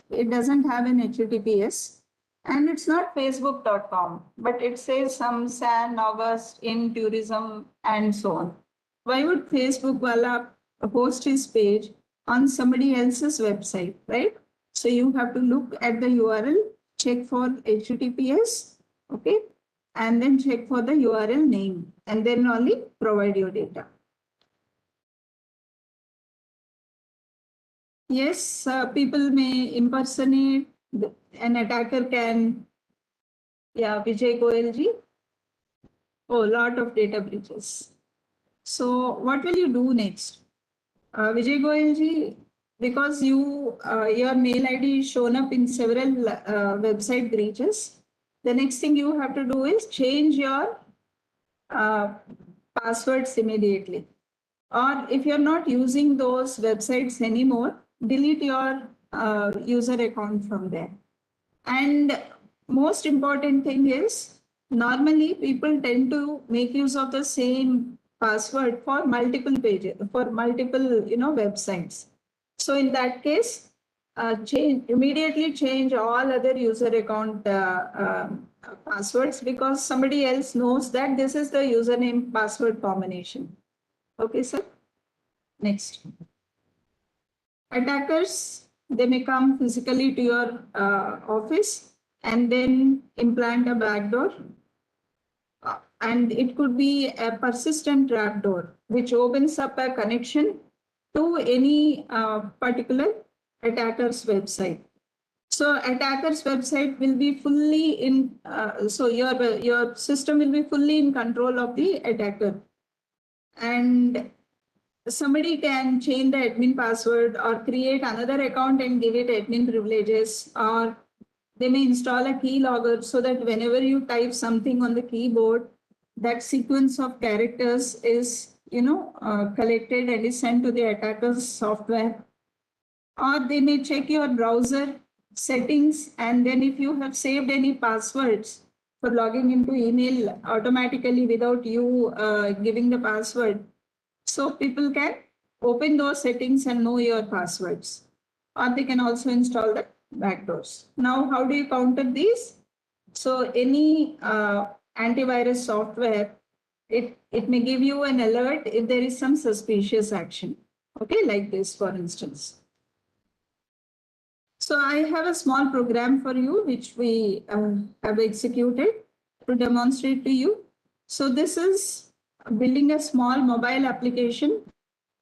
it doesn't have an HTTPS, and it's not facebook.com, but it says some San August in tourism and so on. Why would Facebook wala host his page on somebody else's website, right? So you have to look at the URL, check for HTTPS, okay, and then check for the URL name, and then only provide your data. Yes, people may impersonate, an attacker can, yeah, Vijay Goyalji. Oh, lot of data breaches. So what will you do next? Vijay Goyalji, because your mail ID is shown up in several website breaches, the next thing you have to do is change your passwords immediately. Or if you're not using those websites anymore, delete your user account from there. And most important thing is, normally people tend to make use of the same password for multiple pages, for multiple websites. So in that case, immediately change all other user account passwords, because somebody else knows that this is the username password combination. Okay, sir. Next. Attackers, they may come physically to your office and then implant a backdoor. And it could be a persistent trapdoor, which opens up a connection to any particular attacker's website. So attacker's website will be fully in, so your system will be fully in control of the attacker. And somebody can change the admin password or create another account and give it admin privileges, or they may install a keylogger so that whenever you type something on the keyboard, that sequence of characters is collected and is sent to the attacker's software. Or they may check your browser settings, and then if you have saved any passwords for logging into email automatically without you giving the password, so people can open those settings and know your passwords. Or they can also install the backdoors. Now, how do you counter these? So any antivirus software, it may give you an alert if there is some suspicious action. Okay, like this, for instance. So I have a small program for you, which we have executed to demonstrate to you. So this is building a small mobile application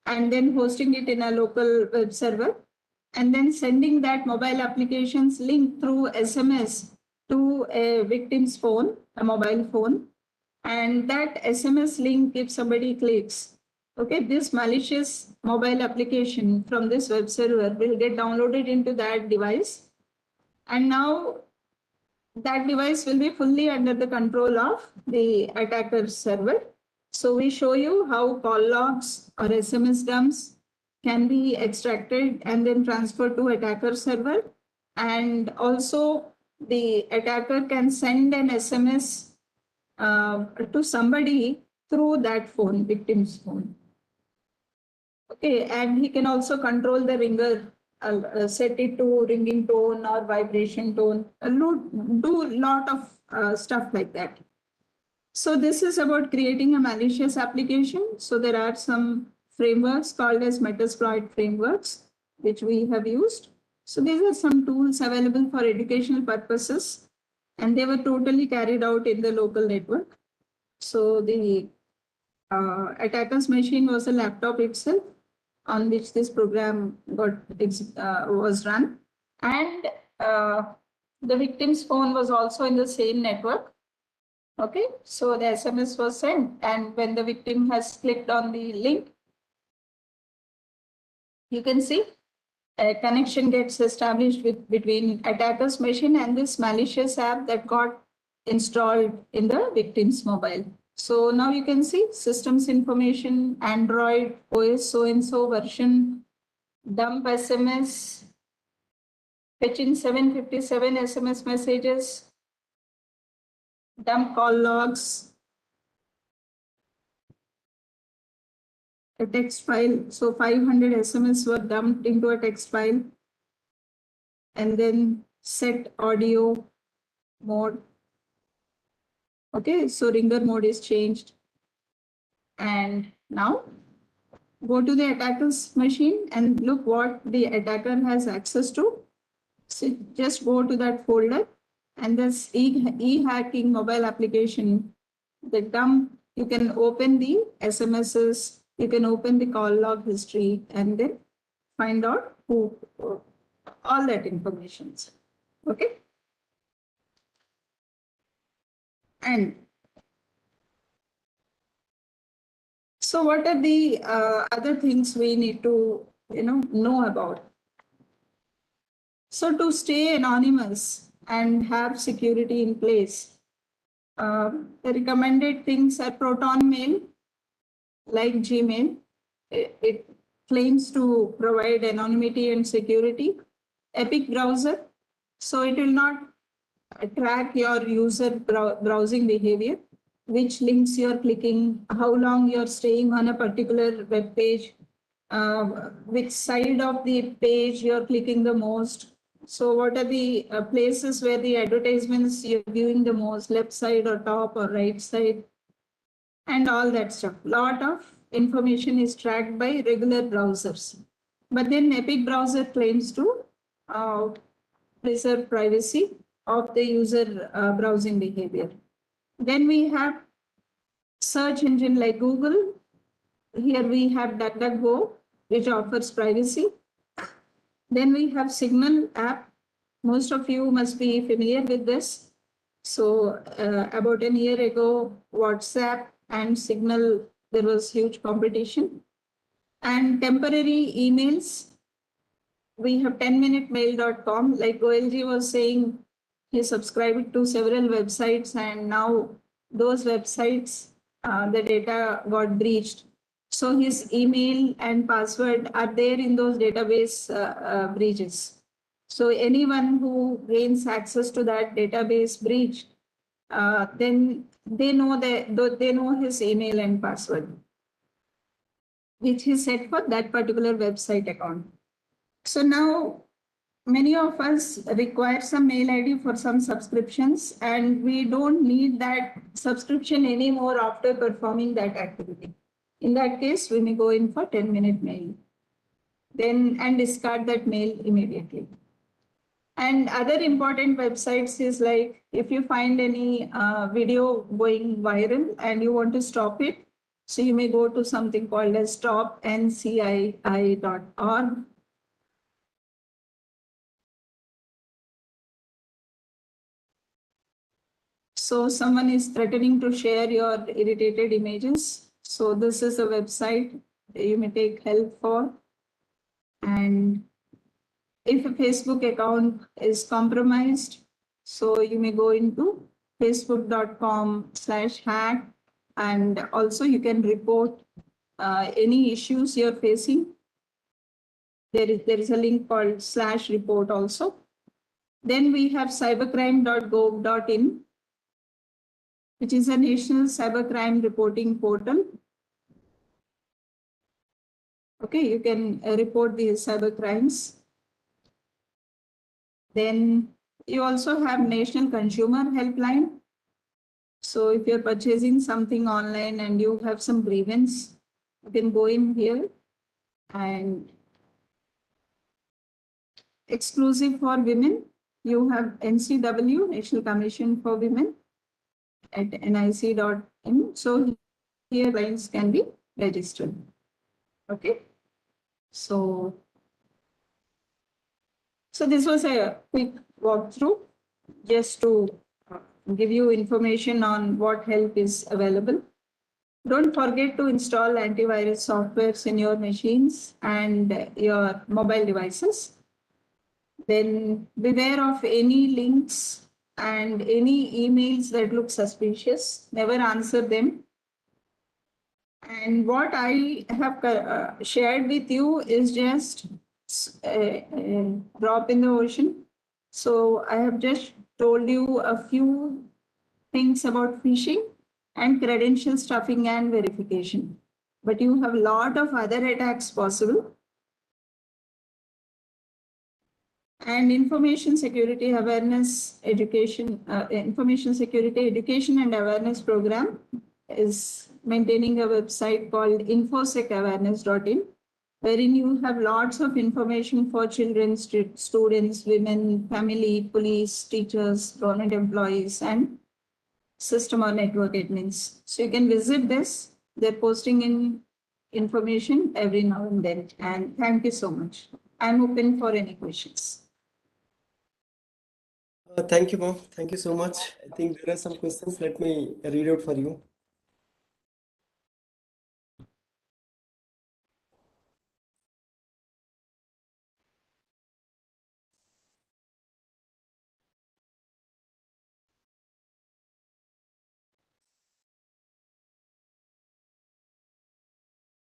and then hosting it in a local web server, and then sending that mobile application's link through SMS to a victim's phone, a mobile phone. And that SMS link, if somebody clicks, okay, this malicious mobile application from this web server will get downloaded into that device. And now that device will be fully under the control of the attacker's server. So we show you how call logs or SMS dumps can be extracted and then transferred to attacker server. And also the attacker can send an SMS to somebody through that phone, victim's phone. Okay, and he can also control the ringer, set it to ringing tone or vibration tone, do a lot of stuff like that. So this is about creating a malicious application. So there are some frameworks called as Metasploit frameworks, which we have used. So these are some tools available for educational purposes, and they were totally carried out in the local network. So the attacker's machine was a laptop itself on which this program was run, and the victim's phone was also in the same network. Okay, so the SMS was sent, and when the victim has clicked on the link, you can see a connection gets established between attacker's machine and this malicious app that got installed in the victim's mobile. So now you can see systems information, Android, OS so-and-so version, dump SMS, fetching 757 SMS messages, dump call logs, a text file. So 500 SMS were dumped into a text file, and then set audio mode. Okay, so ringer mode is changed. And now go to the attacker's machine and look what the attacker has access to. So just go to that folder, and this e-hacking mobile application, the dump, you can open the SMSs, you can open the call log history, and then find out who, all that information. Okay. And So what are the other things we need to know about? So to stay anonymous and have security in place, the recommended things are Protonmail, like Gmail. It claims to provide anonymity and security. Epic browser, so it will not track your user browsing behavior, which links you're clicking, how long you're staying on a particular web page, which side of the page you're clicking the most. So what are the places where the advertisements you're viewing the most, left side or top or right side, and all that stuff. Lot of information is tracked by regular browsers. But then Epic browser claims to uh, preserve privacy of the user browsing behavior. Then we have search engine like Google. Here we have DuckDuckGo, which offers privacy. Then we have Signal app. Most of you must be familiar with this. So about a year ago, WhatsApp and Signal, there was huge competition. And temporary emails, we have 10minutemail.com. Like Goelji was saying, he subscribed to several websites, and now those websites, the data got breached. So his email and password are there in those database breaches. So anyone who gains access to that database breach, then they know his email and password, which he set for that particular website account. So now many of us require some mail ID for some subscriptions, and we don't need that subscription anymore after performing that activity. In that case, we may go in for 10-minute mail, then and discard that mail immediately. And other important websites is like, if you find any video going viral and you want to stop it, so you may go to something called as stopncii.org. So someone is threatening to share your irritated images. So this is a website you may take help for. And if a Facebook account is compromised, so you may go into facebook.com/hack, and also you can report any issues you're facing. There is a link called /report also. Then we have cybercrime.gov.in, which is a national cybercrime reporting portal. Okay, you can report these cyber crimes. Then you also have National Consumer Helpline. So if you're purchasing something online and you have some grievance, you can go in here. And exclusive for women, you have NCW, National Commission for Women, at nic.in. So here clients can be registered. Okay. So this was a quick walkthrough just to give you information on what help is available. Don't forget to install antivirus softwares in your machines and your mobile devices. Then beware of any links and any emails that look suspicious. Never answer them. And what I have shared with you is just a drop in the ocean. So I have just told you a few things about phishing and credential stuffing and verification. But you have a lot of other attacks possible. And information security awareness education, information security education and awareness program is maintaining a website called infosecawareness.in, wherein you have lots of information for children, students, women, family, police, teachers, government employees, and system or network admins. So you can visit this. They're posting in information every now and then. And thank you so much. I'm open for any questions. Thank you, ma'am. Thank you so much. I think there are some questions. Let me read out for you.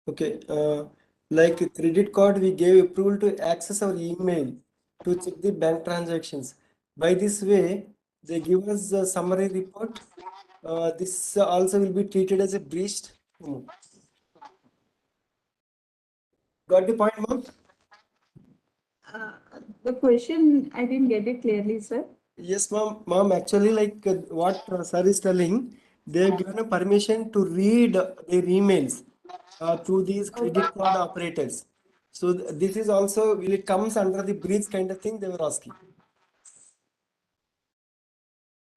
Okay, like a credit card, we gave approval to access our email to check the bank transactions. By this way, they give us a summary report. This also will be treated as a breach. Got the point, ma'am? The question, I didn't get it clearly, sir. Yes, ma'am. Ma'am, actually, like what sir is telling, they have given a permission to read their emails through these credit card operators. So this is also, will it comes under the breach kind of thing they were asking?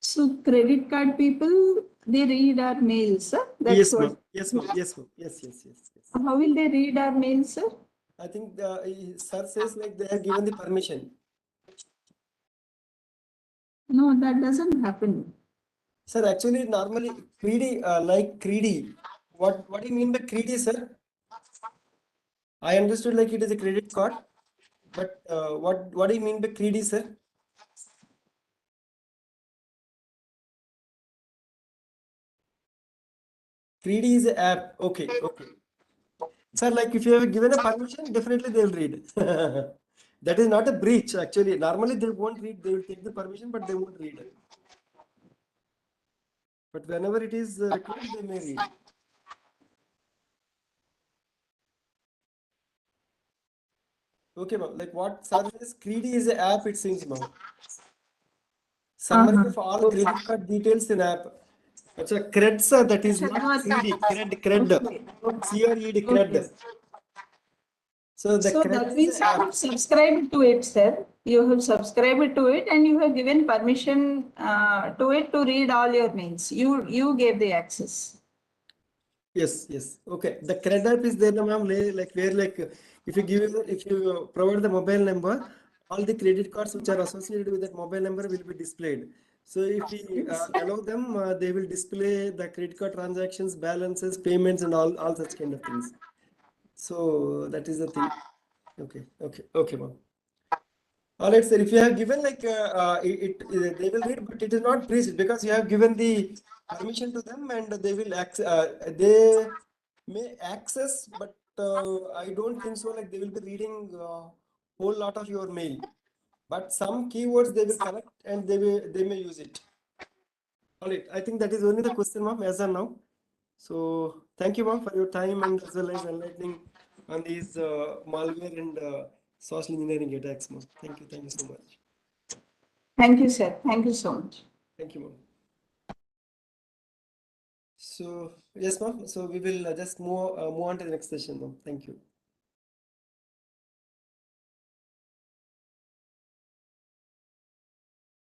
So credit card people, they read our mails, sir. That's Yes, what. ma'am. Yes, ma'am. Yes, ma'am. Yes, yes, yes, yes. How will they read our mails, sir? I think sir says like they have given the permission. No, that doesn't happen. Sir, actually, normally greedy, like greedy. What do you mean by greedy, sir? I understood like it is a credit card, but what do you mean by greedy, sir? Greedy is a app. Okay, okay. Sir, like if you have given a permission, definitely they'll read. That is not a breach, actually. Normally they won't read, they will take the permission, but they won't read. But whenever it is required, they may read. Okay, ma'am. Like what sir says, Greedy is an app, it seems, ma'am. Summary of all credit card details in app. It's a cred, sir, that is not greedy. Cred. Okay. C-R-E-D, cred. Okay. So the So cred that is means a you app. have subscribed to it, sir. You have subscribed to it and you have given permission to it to read all your mails. You gave the access. Yes, yes. Okay. The cred app is there, ma'am. Like where like if you give if you provide the mobile number, all the credit cards which are associated with that mobile number will be displayed. So if we allow them, they will display the credit card transactions, balances, payments, and all such kind of things. So that is the thing. Okay, okay, okay, ma'am. All right, sir. If you have given like they will read, but it is not breached because you have given the permission to them, and they will access. They may access, but I don't think so. Like they will be reading whole lot of your mail, but some keywords they will collect and they may use it. All right. I think that is only the question, ma'am, as of now. So thank you, ma'am, for your time and as well as enlightening on these malware and social engineering attacks, ma'am. Thank you. Thank you so much. Thank you, sir. Thank you so much. Thank you, ma'am. So yes, ma'am. So we will just move on to the next session, ma'am. Thank you.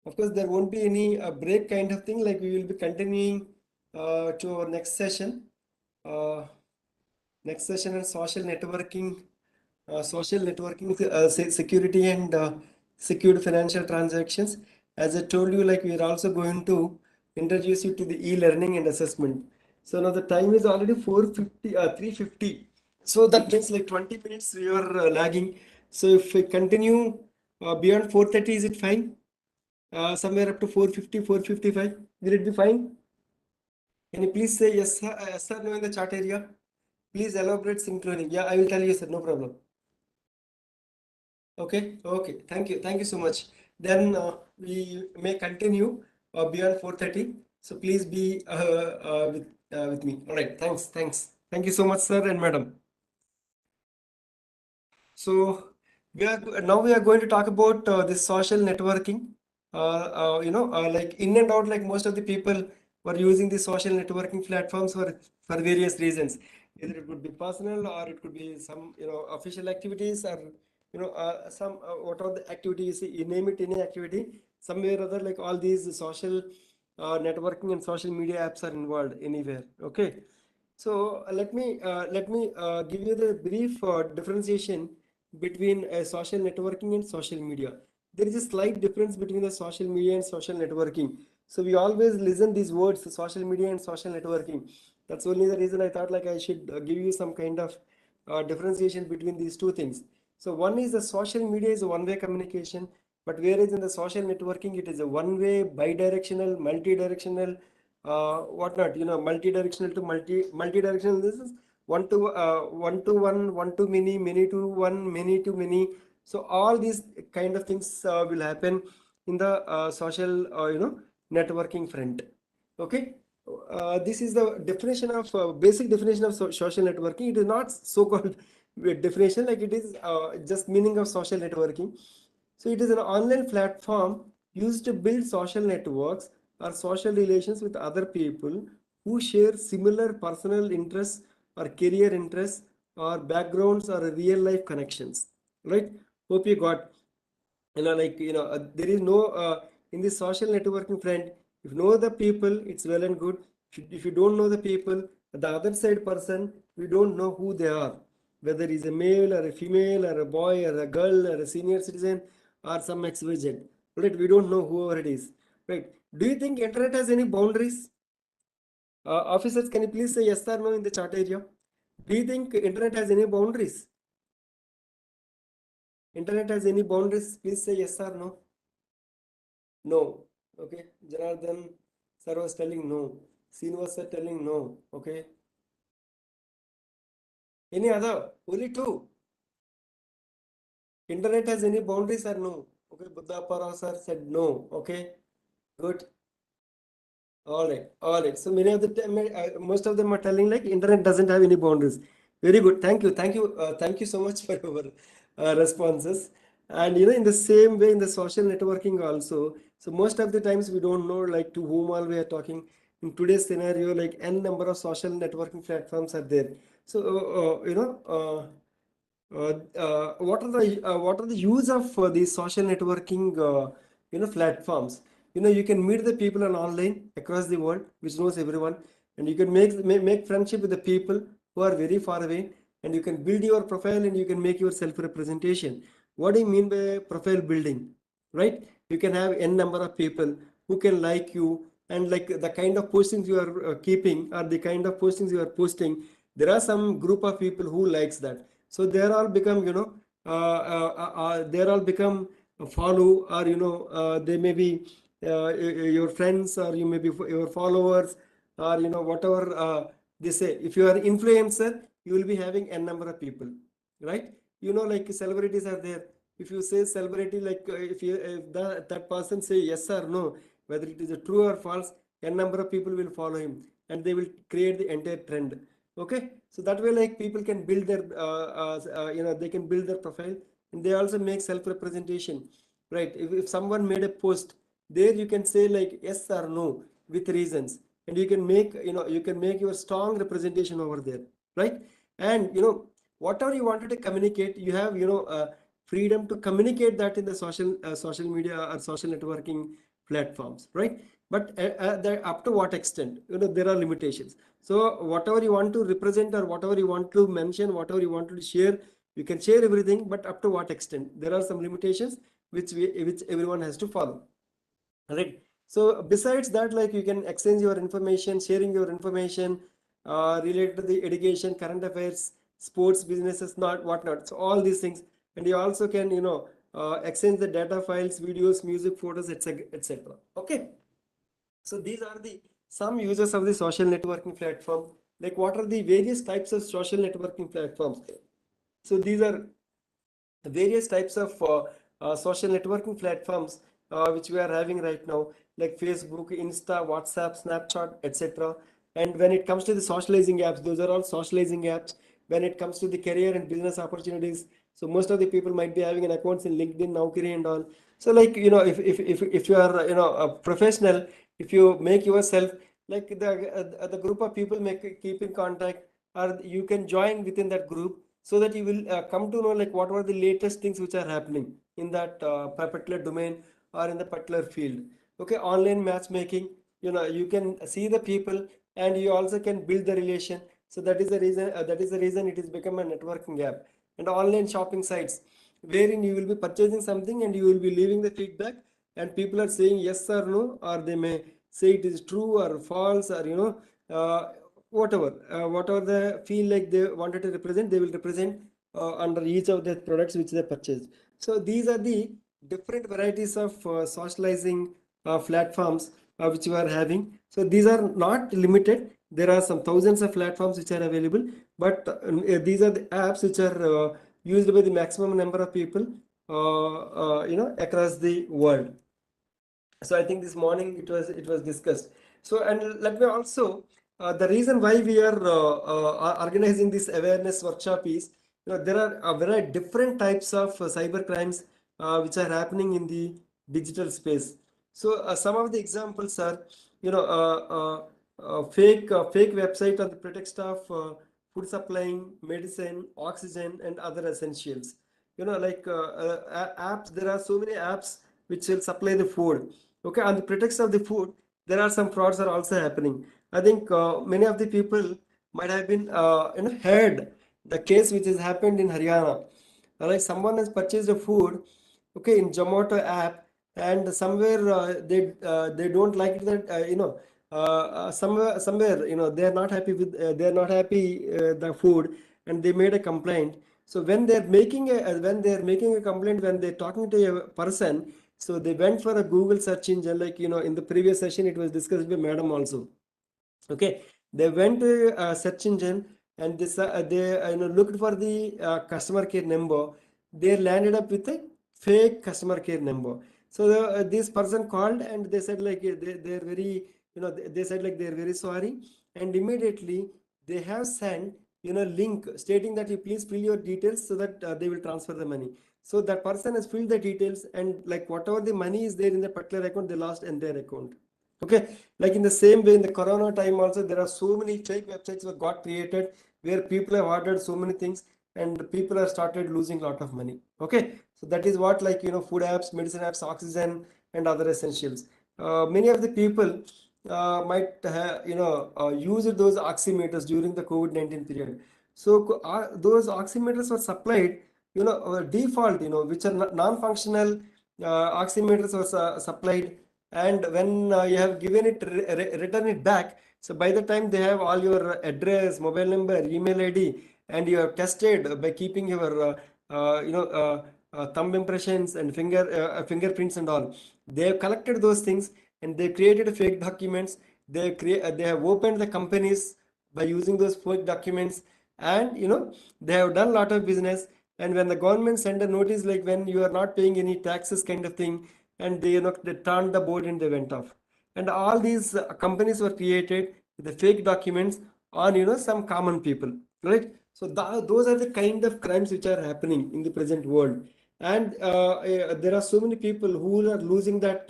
Of course, there won't be any break kind of thing. Like we will be continuing to our next session. Next session on social networking, security and secured financial transactions. As I told you, like we are also going to introduce you to the e-learning and assessment. So now the time is already 3:50. So that means like 20 minutes we are lagging. So if we continue beyond 4:30, is it fine? Somewhere up to 4:50, 4:55, will it be fine? Can you please say yes sir, no in the chat area? Please elaborate synchrony. Yeah, I will tell you, sir, no problem. Okay, okay. Thank you so much. Then we may continue beyond 4:30. So please be with me. All right. Thanks. Thank you so much, sir and madam. So now we are going to talk about this social networking. Like in and out, like most of the people were using the social networking platforms for various reasons. Either it could be personal or it could be some official activities or some what are the activities, you name it, any activity, somewhere or other, like all these social networking and social media apps are involved anywhere. Okay. So let me give you the brief differentiation between social networking and social media. There is a slight difference between the social media and social networking. So we always listen these words, social media and social networking. That's only the reason I thought like I should give you some kind of differentiation between these two things. So one is the social media is a one-way communication, but whereas in the social networking it is a one-way, bi-directional, multi-directional, whatnot, multi-directional to multi-directional. This is one to one, one to many, many to one, many to many. So all these kind of things will happen in the social networking front. Okay, this is the definition of basic definition of social networking. It is not so-called definition, like it is just meaning of social networking. So it is an online platform used to build social networks or social relations with other people who share similar personal interests or career interests or backgrounds or real life connections. Right? Hope you got, there is no in this social networking front. If you know the people, it's well and good. If you don't know the people, the other side person, we don't know who they are, whether he's a male or a female or a boy or a girl or a senior citizen or some XYZ. Right? We don't know whoever it is. Right? Do you think internet has any boundaries? Officers, can you please say yes or no in the chat area? Do you think internet has any boundaries? Internet has any boundaries? Please say yes or no. No. Okay. Janardhan sir was telling no. Srinivas sir telling no. Okay. Any other? Only two. Internet has any boundaries or no? Okay. Buddha Parao sir said no. Okay. Good. All right. All right. So many of the time, most of them are telling like internet doesn't have any boundaries. Very good. Thank you. Thank you. Thank you so much for your responses. And in the same way in the social networking also. So most of the times we don't know like to whom all we are talking. In today's scenario, like n number of social networking platforms are there. So what are the use of these social networking platforms? You can meet the people on online across the world, which knows everyone, and you can make friendship with the people who are very far away, and you can build your profile and you can make your self representation. What do you mean by profile building? Right? You can have n number of people who can like you, and like the kind of postings you are keeping or the kind of postings you are posting, there are some group of people who likes that. So they're all become they're all become follow, or they may be your friends, or you may be your followers, or whatever they say. If you are influencer, you will be having n number of people, right? Like celebrities are there. If you say celebrity, like if that person say yes or no, whether it is a true or false, n number of people will follow him, and they will create the entire trend. Okay, so that way like people can build their they can build their profile, and they also make self representation, right? If someone made a post, there you can say like yes or no with reasons, and you can make your strong representation over there, right? And whatever you wanted to communicate, you have freedom to communicate that in the social media or social networking platforms, right? But up to what extent, there are limitations. So whatever you want to represent, or whatever you want to mention, whatever you want to share, you can share everything, but up to what extent? There are some limitations which everyone has to follow. Right. So besides that, like you can exchange your information, sharing your information related to the education, current affairs, sports, businesses, not whatnot. So all these things, and you also can exchange the data files, videos, music, photos, etc. Okay. So these are the some uses of the social networking platform. Like what are the various types of social networking platforms? So these are the various types of social networking platforms which we are having right now, like Facebook, Insta, WhatsApp, Snapchat, etc. And when it comes to the socializing apps, those are all socializing apps. When it comes to the career and business opportunities, so most of the people might be having an accounts in LinkedIn, Naukri, and all. So like if you are a professional, if you make yourself like the group of people keep in contact, or you can join within that group, so that you will come to know like what are the latest things which are happening in that particular domain or in the particular field. Okay, online matchmaking, you can see the people, and you also can build the relation. So that is the reason it has become a networking app. And online shopping sites, wherein you will be purchasing something and you will be leaving the feedback, and people are saying yes or no, or they may say it is true or false, or whatever they feel like they wanted to represent, they will represent under each of the products which they purchase. So these are the different varieties of socializing platforms which we are having. So these are not limited. There are some thousands of platforms which are available, but these are the apps which are used by the maximum number of people, across the world. So I think this morning it was discussed. So, and let me also, the reason why we are organizing this awareness workshop is, there are very different types of cyber crimes which are happening in the digital space. So some of the examples are, fake website on the pretext of food supplying, medicine, oxygen, and other essentials. Like apps, there are so many apps which will supply the food. Okay, on the pretext of the food, there are some frauds are also happening. I think many of the people might have been heard the case which has happened in Haryana. Like someone has purchased a food, okay, in Zomato app, and somewhere they don't like that, somewhere they are not happy with the food, and they made a complaint. So when they're making a complaint, when they're talking to a person, so they went for a Google search engine, like in the previous session it was discussed by madam also. Okay, they went to a search engine, and they looked for the customer care number. They landed up with a fake customer care number. So this person called, and they said like they're very, they said like they're very sorry, and immediately they have sent link stating that you please fill your details so that they will transfer the money. So that person has filled the details, and like whatever the money is there in the particular account, they lost in their account. Okay, like in the same way in the corona time also, there are so many fake websites that got created where people have ordered so many things, and people have started losing a lot of money. Okay, so that is what, like food apps, medicine apps, oxygen, and other essentials. Many of the people might have used those oximeters during the COVID-19 period. So those oximeters were supplied, default, which are non-functional oximeters was supplied, and when you have given it, return it back, so by the time they have all your address, mobile number, email ID, and you have tested by keeping your thumb impressions and fingerprints and all, they have collected those things, and they created fake documents. They have opened the companies by using those fake documents, and they have done a lot of business. And when the government sent a notice, like when you are not paying any taxes kind of thing, and they turned the board and they went off. And all these companies were created with the fake documents on some common people, right? So those are the kind of crimes which are happening in the present world. And there are so many people who are losing that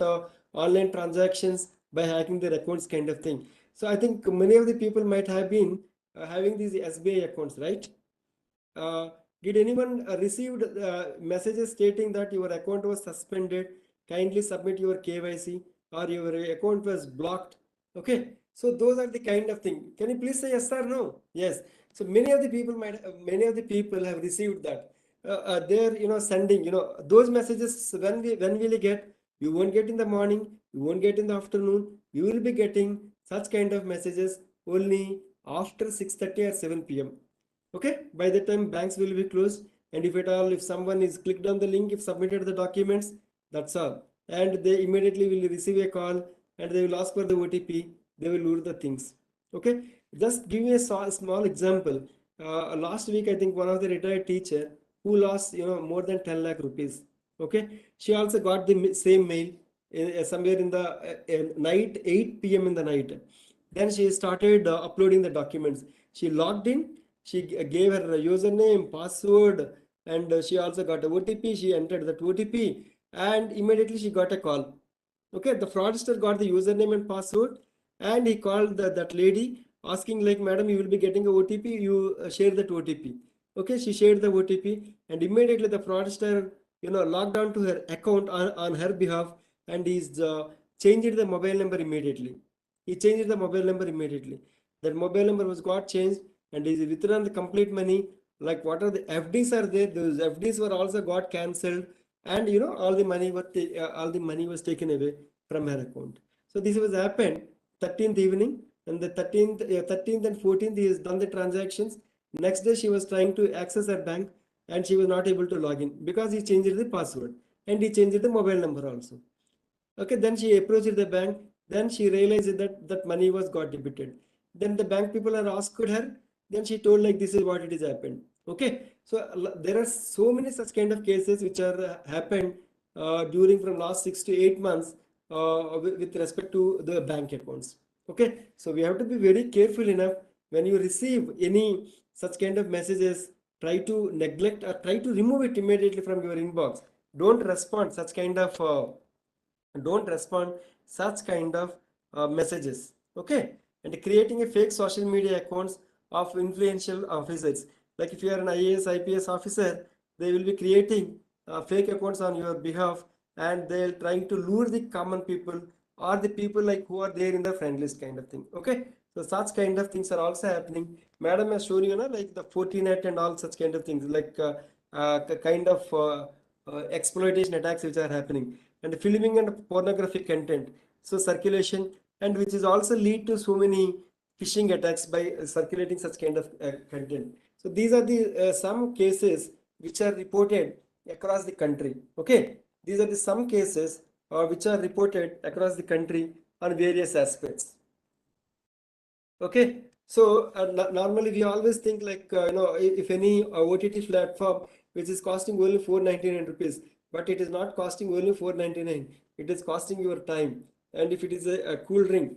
online transactions by hacking their accounts kind of thing. So I think many of the people might have been having these SBI accounts, right? Did anyone received messages stating that your account was suspended? Kindly submit your KYC, or your account was blocked. Okay, so those are the kind of thing. Can you please say yes or no? Yes. So many of the people have received that. They're sending those messages. When will you get? You won't get in the morning. You won't get in the afternoon. You will be getting such kind of messages only after 6:30 or 7 p.m. Okay, by the time banks will be closed, and if someone is clicked on the link, if submitted the documents, that's all, and they immediately will receive a call, and they will ask for the OTP. They will lure the things. Okay, just give me a small example. Last week I think one of the retired teacher who lost more than 10 lakh rupees. Okay, she also got the same mail somewhere in the night, 8 p.m. in the night. Then she started uploading the documents. She logged in, she gave her username, password, and she also got a OTP. She entered that OTP, and immediately she got a call. Okay, the fraudster got the username and password, and he called that lady asking like, madam, you will be getting a OTP, you share that OTP. Okay, she shared the OTP, and immediately the fraudster logged on to her account on her behalf, and he's changed the mobile number immediately. He changed the mobile number immediately. That mobile number was got changed, and he's withdrawn the complete money. Like what are the FDs are there? Those FDs were also got cancelled, and all the money was taken away from her account. So this was happened 13th evening, and the 13th and 14th he has done the transactions. Next day she was trying to access her bank, and she was not able to log in because he changed the password, and he changed the mobile number also. Okay, then she approached the bank. Then she realized that money was got debited. Then the bank people are asked her, then she told like this is what it is happened. Okay, so there are so many such kind of cases which are happened during from last 6 to 8 months with respect to the bank accounts. Okay, so we have to be very careful enough when you receive any such kind of messages. Try to neglect or try to remove it immediately from your inbox. Don't respond such kind of messages. Okay, and creating a fake social media accounts of influential officers, like if you are an IAS IPS officer, they will be creating fake accounts on your behalf, and they're trying to lure the common people or the people like who are there in the friend list kind of thing. Okay, so such kind of things are also happening. Madam has shown you know like the Fortinet and all such kind of things, like kind of exploitation attacks which are happening, and filming and pornographic content, so circulation, and which is also lead to so many phishing attacks by circulating such kind of content. So these are the some cases which are reported across the country. Okay, these are the some cases which are reported across the country on various aspects. Okay, so normally we always think like if any OTT platform which is costing only 499 rupees, but it is not costing only 499, it is costing your time. And if it is a cool drink,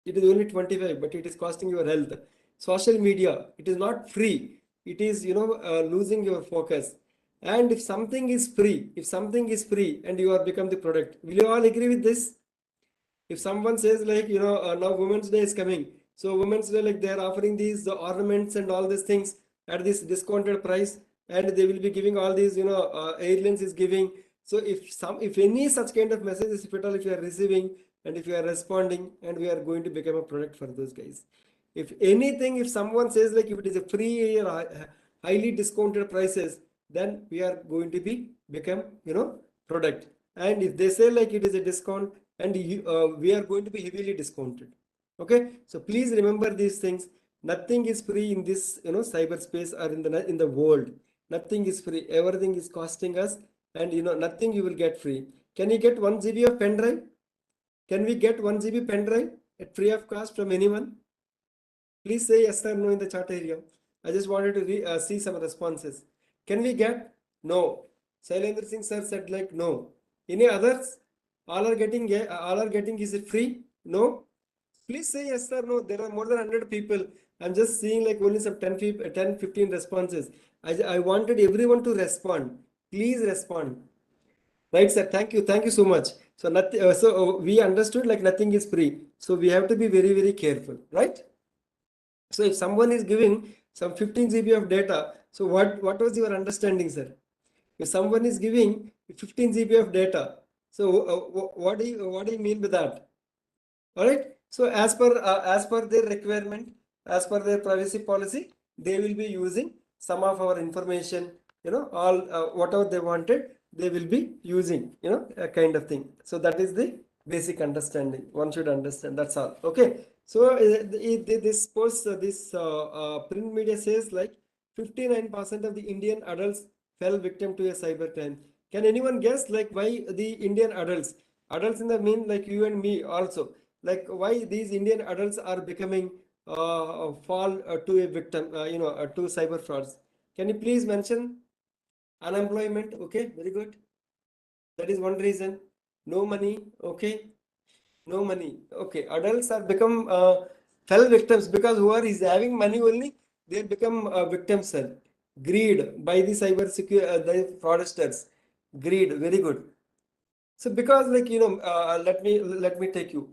it is only 25, but it is costing your health. Social media, it is not free, it is losing your focus. And if something is free, and you are become the product, will you all agree with this? If someone says like now Women's Day is coming, so Women's Day, like they are offering these ornaments and all these things at this discounted price, and they will be giving all these airlines is giving. So if any such kind of messages, if at all, if you are receiving and if you are responding, and we are going to become a product for those guys. If anything, if someone says like if it is a free or highly discounted prices, then we are going to become product. And if they say like it is a discount, and we are going to be heavily discounted. Okay, so please remember these things. Nothing is free in this cyberspace or in the world. Nothing is free, everything is costing us, and nothing you will get free. Can you get 1 GB of pen drive? Can we get 1 GB pen drive at free of cost from anyone? Please say yes or no in the chat area. I just wanted to see some responses. Can we get? No. Shailendra Singh sir said like no. Any others? All are getting, is it free? No. Please say yes or no. There are more than 100 people. I'm just seeing like only some 10, 15 responses. I wanted everyone to respond. Please respond. Right, sir. Thank you. Thank you so much. So nothing. We understood like nothing is free. So we have to be very, very careful, right? So if someone is giving some 15 GB of data, so what was your understanding, sir? If someone is giving 15 GB of data, so what do you mean by that? All right. So as per their requirement, as per their privacy policy, they will be using some of our information. All whatever they wanted, they will be using. A kind of thing. So that is the basic understanding. One should understand. That's all. Okay. So this post, this print media says like 59% of the Indian adults fell victim to a cyber crime. Can anyone guess like why the Indian adults in the mean like you and me also, like why these Indian adults are becoming fall to a victim, to cyber frauds? Can you please mention? Unemployment? Okay, very good. That is one reason. No money. Okay, no money. Okay, adults are become fell victims because whoever is having money only, they become victims, sir. Greed by the cyber secure the fraudsters. Greed, very good. So because like let me take you.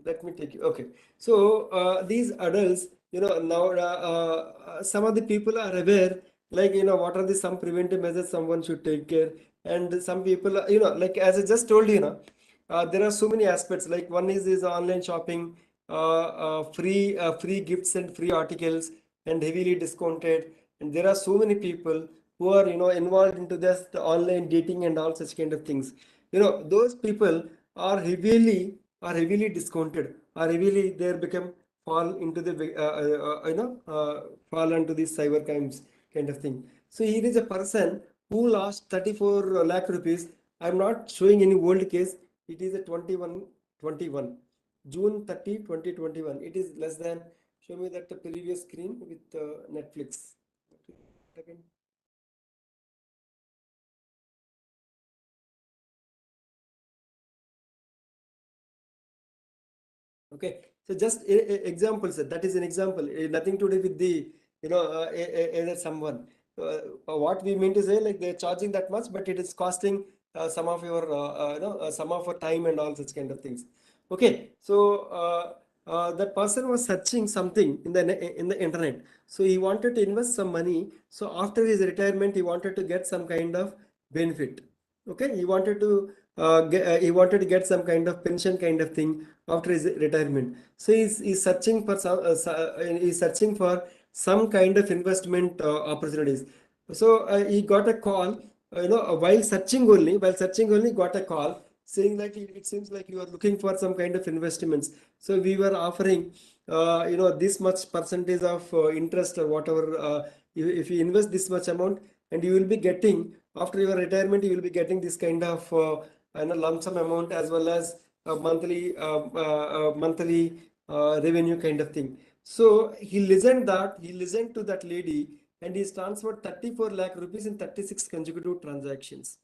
Okay, so these adults, now some of the people are aware like what are the some preventive measures someone should take care, and some people like as I just told there are so many aspects, like one is online shopping, free gifts and free articles and heavily discounted, and there are so many people who are involved into this the online dating and all such kind of things. Those people are heavily discounted, or heavily they become fall into the fall into these cyber crimes kind of thing. So here is a person who lost 34 lakh rupees. I'm not showing any old case. It is a 21 June 30 2021. It is less than show me that previous screen with Netflix. Again. Okay, so just examples. That is an example. Nothing to do with the either someone. What we mean to say, like they're charging that much, but it is costing some of your some of our time and all such kind of things. Okay, so that person was searching something in the internet. So he wanted to invest some money. So after his retirement, he wanted to get some kind of benefit. Okay, he wanted to get some kind of pension kind of thing after his retirement. So he's searching for some kind of investment opportunities. So he got a call, while searching only got a call saying that it seems like you are looking for some kind of investments. So we were offering, this much percentage of interest or whatever. If you invest this much amount, and you will be getting after your retirement, you will be getting this kind of lump sum amount as well as monthly revenue kind of thing. So he listened to that lady, and he's transferred 34 lakh rupees in 36 consecutive transactions.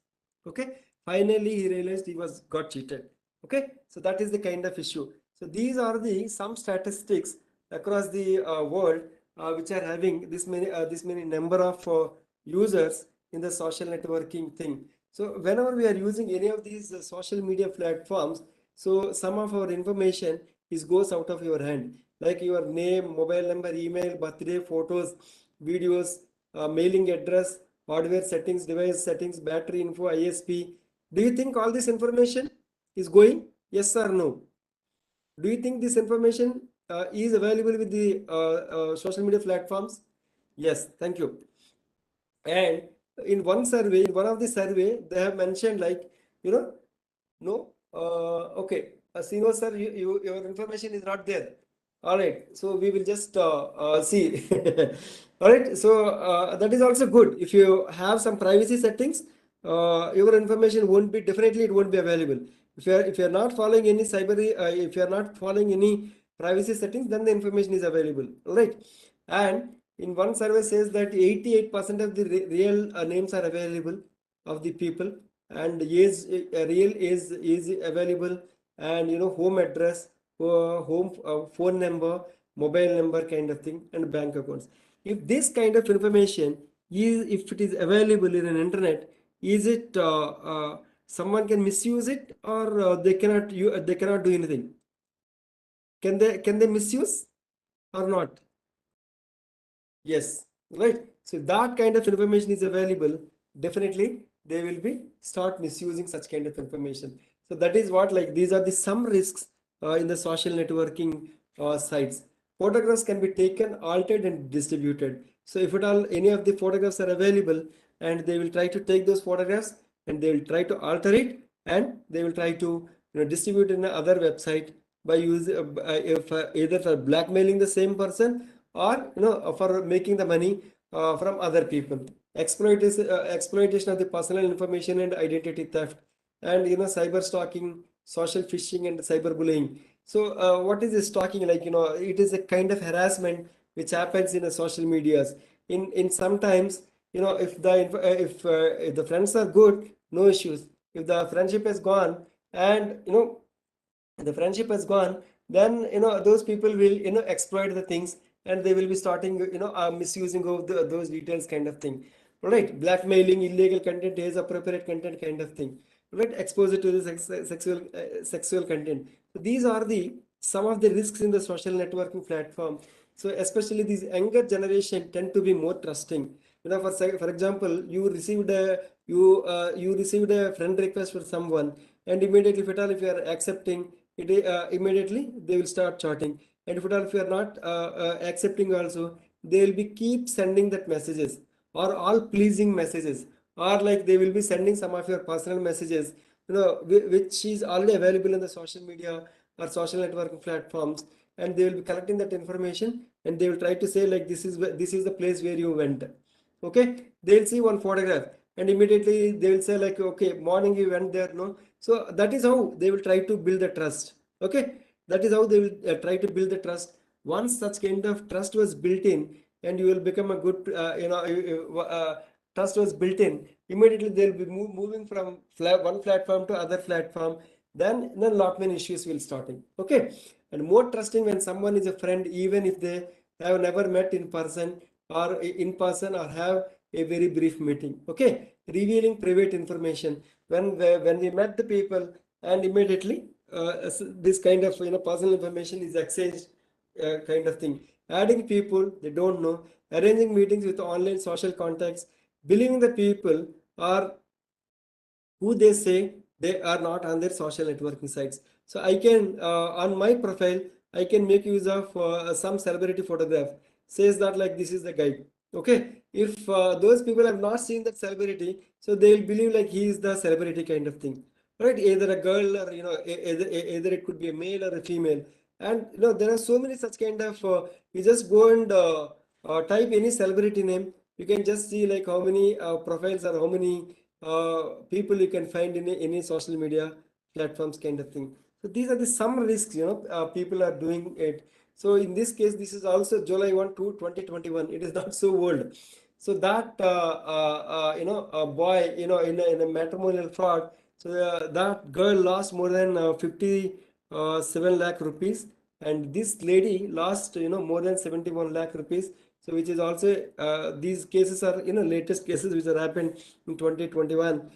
Okay, finally he realized he was got cheated. Okay, so that is the kind of issue. So these are the some statistics across the world which are having this many number of users in the social networking thing. So whenever we are using any of these social media platforms, so some of our information goes out of your hand, like your name, mobile number, email, birthday, photos, videos, mailing address, hardware settings, device settings, battery info, ISP. Do you think all this information is going? Yes or no? Do you think this information is available with the social media platforms? Yes, thank you. And in one of the survey, they have mentioned like, no, okay, Sino sir, your information is not there. All right, so we will just see. All right, so that is also good. If you have some privacy settings, your information won't be, definitely it won't be available. If you are not following any if you are not following any privacy settings, then the information is available. All right, and in one survey says that 88% of the real names are available of the people, and real is available, and home address, home phone number, mobile number kind of thing, and bank accounts. If this kind of information if it is available in an internet, is it someone can misuse it, or they cannot do anything? Can they misuse or not? Yes, right. So that kind of information is available, definitely they will be start misusing such kind of information. So that is what, like, these are the some risks in the social networking sites. Photographs can be taken, altered, and distributed. So if at all any of the photographs are available, and they will try to take those photographs, and they will try to alter it, and they will try to distribute in another website by using either for blackmailing the same person, or for making the money from other people. Exploitation of the personal information and identity theft, and cyber stalking, social phishing, and cyberbullying. So what is this stalking? Like, it is a kind of harassment which happens in the social medias. In sometimes, if the friends are good, no issues. If the friendship is gone, and the friendship has gone, then those people will exploit the things, and they will be starting misusing of those details kind of thing. Right, blackmailing, illegal content, age appropriate content kind of thing. Right, exposure to the sexual content. So these are the some of the risks in the social networking platform. So especially these younger generation tend to be more trusting. For example, you received a friend request for someone, and immediately, if you are accepting it, immediately they will start chatting. And if you are not accepting also, they will be keep sending that messages, or all pleasing messages, or like they will be sending some of your personal messages, which is already available in the social media or social networking platforms. And they will be collecting that information, and they will try to say like, this is the place where you went. Okay, they'll see one photograph, and immediately they will say like, okay, morning you went there, no? So that is how they will try to build the trust. Okay, that is how they will try to build the trust Once such kind of trust was built in, and you will become a good, trust was built in, immediately they'll be moving from one platform to other platform. Then a lot many issues will starting. Okay, and more trusting when someone is a friend, even if they have never met in person or have a very brief meeting. Okay, revealing private information when we met the people, and immediately this kind of personal information is exchanged, kind of thing. Adding people they don't know, arranging meetings with online social contacts, believing the people are who they say they are not on their social networking sites. So I can on my profile I can make use of some celebrity photograph, says that like this is the guy. Okay, if those people have not seen that celebrity, so they will believe like he is the celebrity kind of thing, right? Either a girl or either it could be a male or a female. And there are so many such kind of you just go and type any celebrity name, you can just see like how many profiles or how many people you can find in any social media platforms kind of thing. So these are the some risks, people are doing it. So in this case, this is also July 1 to 2021. It is not so old. So that a boy, in a matrimonial fraud, so that girl lost more than 57 lakh rupees, and this lady lost more than 71 lakh rupees. So which is also these cases are latest cases which are happened in 2021,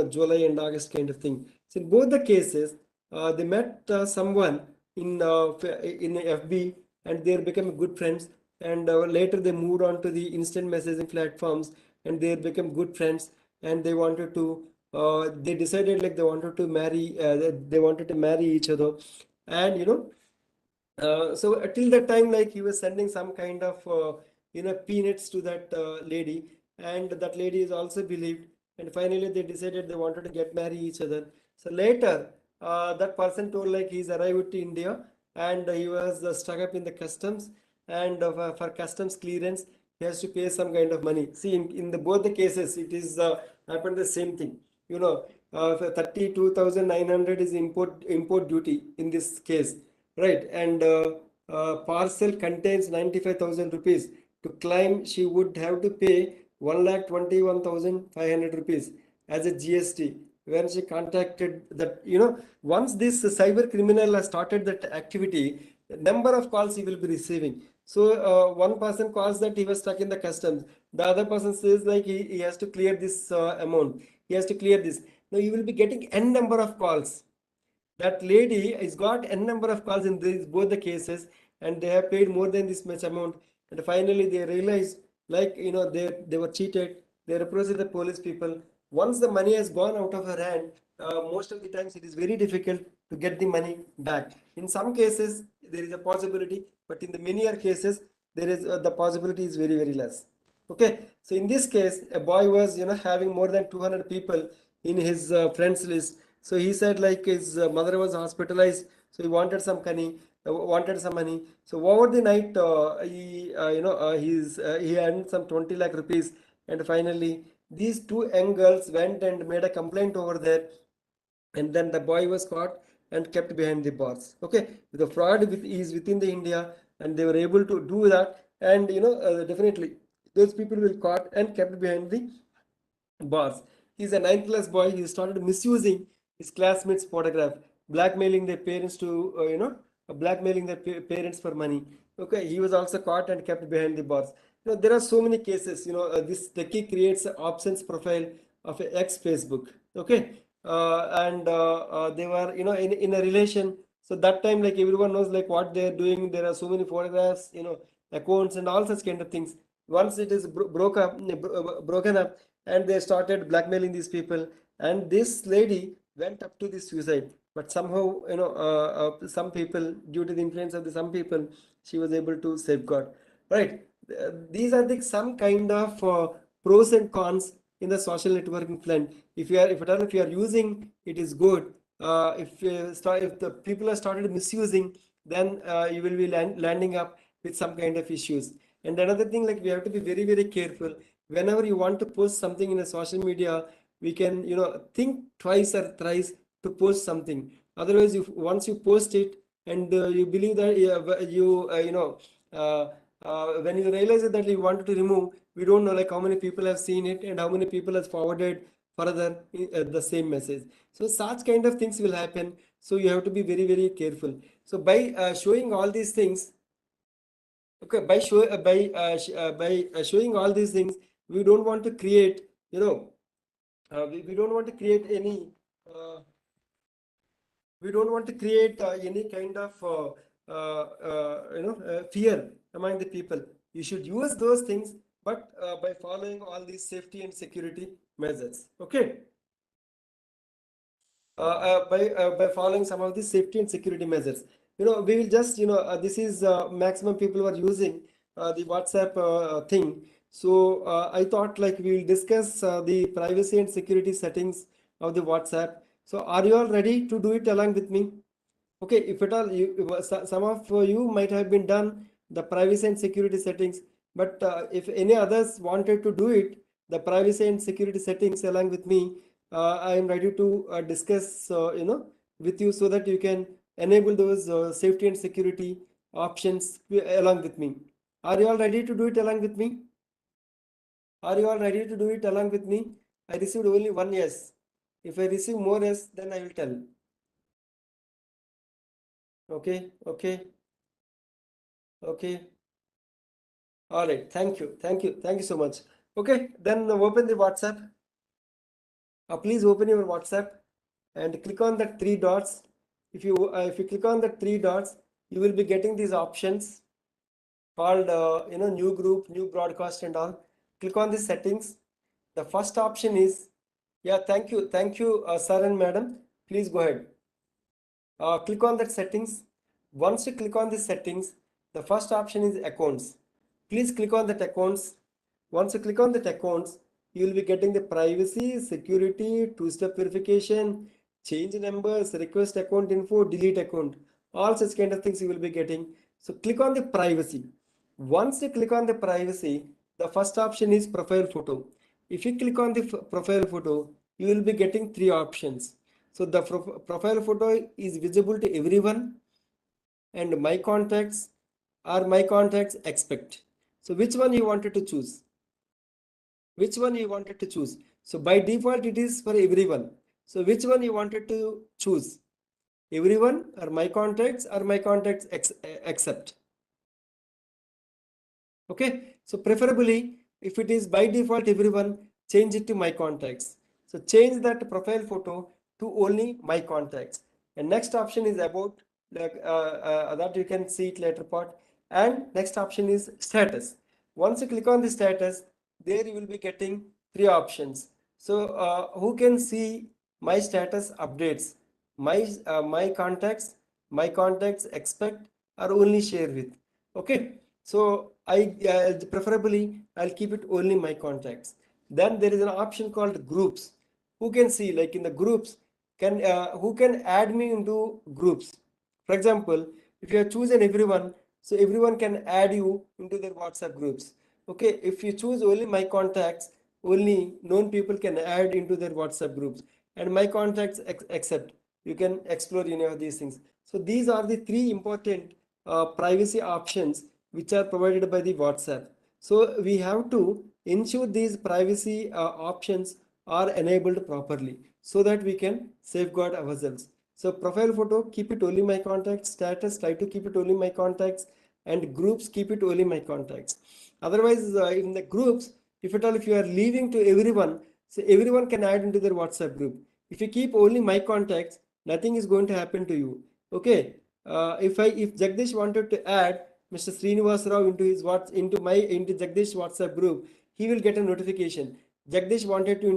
July and August kind of thing. So in both the cases, they met someone in FB, and they become good friends, and later they moved on to the instant messaging platforms, and they become good friends, and they wanted to they decided like they wanted to marry they wanted to marry each other. And so till that time, like he was sending some kind of peanuts to that lady, and that lady is also believed, and finally they decided they wanted to get marry each other. So later that person told like he's arrived to India, and he was stuck up in the customs, and for customs clearance he has to pay some kind of money. See, in the both the cases it is happened the same thing. 32,900 is import duty in this case, right? And parcel contains 95,000 rupees. To claim, she would have to pay 1,21,500 rupees as a GST. When she contacted that, once this cyber criminal has started that activity, the number of calls he will be receiving. So one person calls that he was stuck in the customs. The other person says like he has to clear this amount. He has to clear this. Now you will be getting n number of calls. That lady has got n number of calls in both the cases, and they have paid more than this much amount, and finally they realized like they were cheated. They approached the police people. Once the money has gone out of her hand, most of the times it is very difficult to get the money back. In some cases there is a possibility, but in the many other cases there is the possibility is very, very less. Okay, so in this case a boy was having more than 200 people in his friends list. So he said like his mother was hospitalized, so he wanted some money. So over the night, he earned some 20 lakh rupees, and finally these two young girls went and made a complaint over there, and then the boy was caught and kept behind the bars. Okay, the fraud is within the India, and they were able to do that, and definitely those people will caught and kept behind the bars. He's a ninth class boy. He started misusing his classmates' photograph, blackmailing their parents to, blackmailing their parents for money. Okay, he was also caught and kept behind the bars. There are so many cases. This techie creates an options profile of an ex Facebook. Okay, and they were, in a relation. So that time, like everyone knows, like what they're doing. There are so many photographs, accounts, and all such kind of things. Once it is broken up, and they started blackmailing these people, and this lady went up to the suicide, but somehow some people, due to the influence of some people, she was able to safeguard, right? These are the some kind of pros and cons in the social networking plan. If you are using, it is good. If the people are started misusing, then you will be landing up with some kind of issues. And another thing, like we have to be very, very careful whenever you want to post something in a social media. We can think twice or thrice to post something. Otherwise, once you post it, and you believe that when you realize that you wanted to remove, we don't know like how many people have seen it and how many people has forwarded further the same message. So such kind of things will happen. So you have to be very, very careful. So by showing all these things, okay, by showing all these things, we don't want to create, we don't want to create any we don't want to create any kind of fear among the people. You should use those things, but by following all these safety and security measures. Okay. By following some of these safety and security measures, we will just this is maximum people are using the WhatsApp thing. So I thought like we will discuss the privacy and security settings of the WhatsApp. So are you all ready to do it along with me? Okay, if at all some of you might have been done the privacy and security settings, but if any others wanted to do it, the privacy and security settings along with me, I am ready to discuss with you so that you can enable those safety and security options along with me. Are you all ready to do it along with me? Are you all ready to do it along with me? I received only one yes. If I receive more yes, then I will tell. Okay, okay, okay. All right, thank you, thank you, thank you so much. Okay, then open the WhatsApp. Please open your WhatsApp and click on the three dots. If you click on the three dots, you will be getting these options called new group, new broadcast and all. Click on the settings. The first option is, yeah, thank you, sir and madam. Please go ahead. Click on that settings. Once you click on the settings, the first option is accounts. Please click on that accounts. Once you click on that accounts, you will be getting the privacy, security, two-step verification, change numbers, request account info, delete account, all such kind of things you will be getting. So click on the privacy. Once you click on the privacy, the first option is profile photo. If you click on the profile photo, you will be getting three options. So the profile photo is visible to everyone and my contacts or my contacts expect. So which one you wanted to choose? Which one you wanted to choose? So by default, it is for everyone. So which one you wanted to choose? Everyone or my contacts accept. Okay. So preferably, if it is by default everyone, change it to my contacts. So change that profile photo to only my contacts. And next option is about that you can see it later part. And next option is status. Once you click on the status, there you will be getting three options. So who can see my status updates? My contacts expect or only share with. Okay. So I preferably I'll keep it only my contacts. Then there is an option called groups. Who can see like in the groups can who can add me into groups? For example, if you have chosen everyone, so everyone can add you into their WhatsApp groups. Okay, if you choose only my contacts, only known people can add into their WhatsApp groups, and my contacts accept. You can explore any of these things. So these are the three important privacy options which are provided by the WhatsApp. So we have to ensure these privacy options are enabled properly so that we can safeguard ourselves. So profile photo, keep it only my contacts. Status, try to keep it only my contacts. And groups, keep it only my contacts. Otherwise, in the groups, if at all, if you are leaving to everyone, so everyone can add into their WhatsApp group. If you keep only my contacts, nothing is going to happen to you. Okay. If Jagdish wanted to add Mr. Srinivas Rao into into Jagdish WhatsApp group, he will get a notification. Jagdish wanted to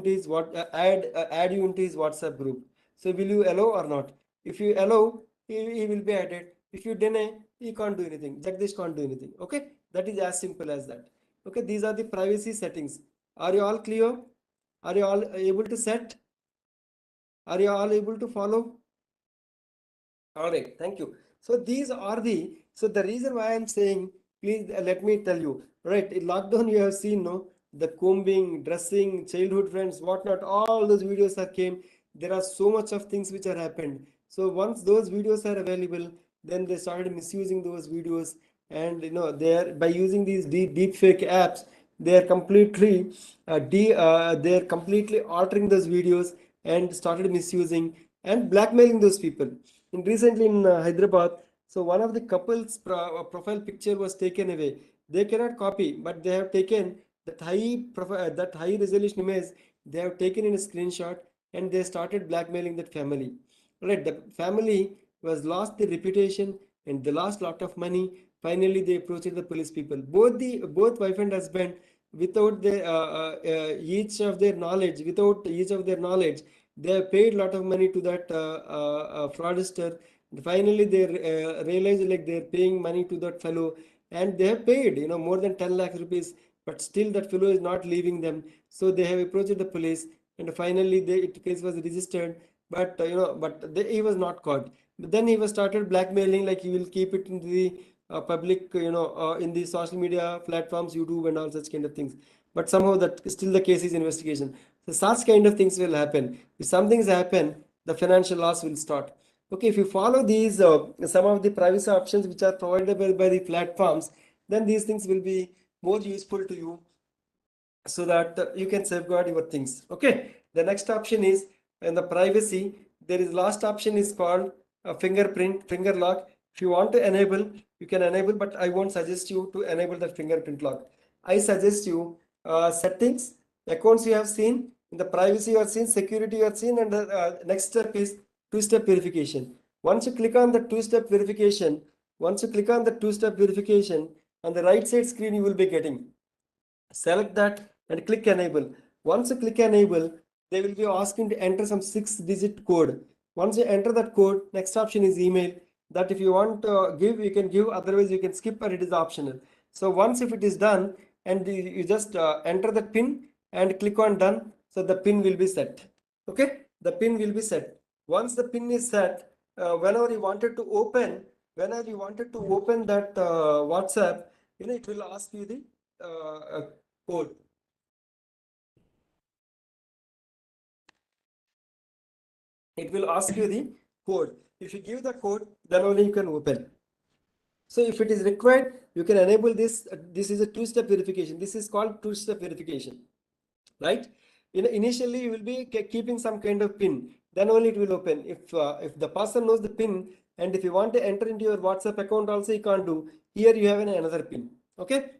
add you into his WhatsApp group. So will you allow or not? If you allow, he will be added. If you deny, he can't do anything. Jagdish can't do anything. Okay, that is as simple as that. Okay, these are the privacy settings. Are you all clear? Are you all able to set? Are you all able to follow? All right, thank you. So these are so the reason why I'm saying, please let me tell you, right? In lockdown, you have seen, no, the combing, dressing, childhood friends, whatnot, all those videos are came. There are so much of things which are happened. So once those videos are available, then they started misusing those videos, and they are, by using these deep fake apps, they are completely altering those videos and started misusing and blackmailing those people. And recently in Hyderabad, so one of the couple's profile picture was taken away. They cannot copy, but they have taken that high resolution image. They have taken in a screenshot and they started blackmailing that family. Right, the family was lost their reputation and they lost lot of money. Finally, they approached the police people. Both wife and husband, without each of their knowledge, they have paid lot of money to that fraudster. Finally, they realized like they're paying money to that fellow, and they have paid more than 10 lakh rupees, but still that fellow is not leaving them. So they have approached the police, and finally the case was registered. But he was not caught. But then he was started blackmailing, like he will keep it into the public, in the social media platforms, YouTube and all such kind of things. But somehow that still the case is investigation. So such kind of things will happen. If some things happen, the financial loss will start. Okay, if you follow these some of the privacy options which are provided by the platforms, then these things will be more useful to you, so that you can safeguard your things. Okay, the next option is in the privacy. There is last option is called fingerprint, finger lock. If you want to enable, you can enable, but I won't suggest you to enable the fingerprint lock. I suggest you settings, accounts you have seen, in the privacy you have seen, security you have seen, and the next step is two-step verification. Once you click on the two-step verification, on the right side screen you will be getting. Select that and click enable. Once you click enable, they will be asking to enter some 6-digit code. Once you enter that code, next option is email. That if you want to give, you can give, otherwise you can skip, or it is optional. So once if it is done, and you just enter the pin and click on done, so the pin will be set. Okay, the pin will be set. Once the pin is set, whenever you wanted to open that WhatsApp, it will ask you the code. It will ask you the code. If you give the code, then only you can open. So if it is required, you can enable this. This is a two-step verification. This is called two-step verification, right? Initially, you will be keeping some kind of pin. Then only it will open. If the person knows the pin, and if you want to enter into your WhatsApp account, also you can't do. Here you have another pin. Okay.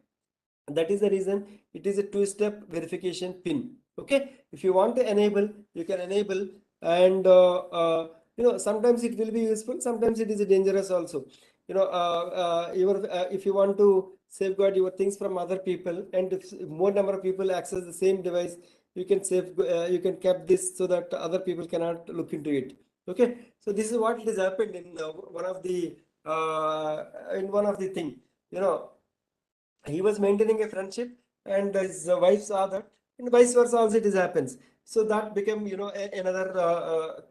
That is the reason it is a two-step verification pin. Okay, if you want to enable, you can enable, and sometimes it will be useful, sometimes it is dangerous also. If you want to safeguard your things from other people, and if more number of people access the same device, you can keep this so that other people cannot look into it. Okay, so this is what has happened in one of the thing. He was maintaining a friendship, and his wife saw that, and vice versa also it happens. So that became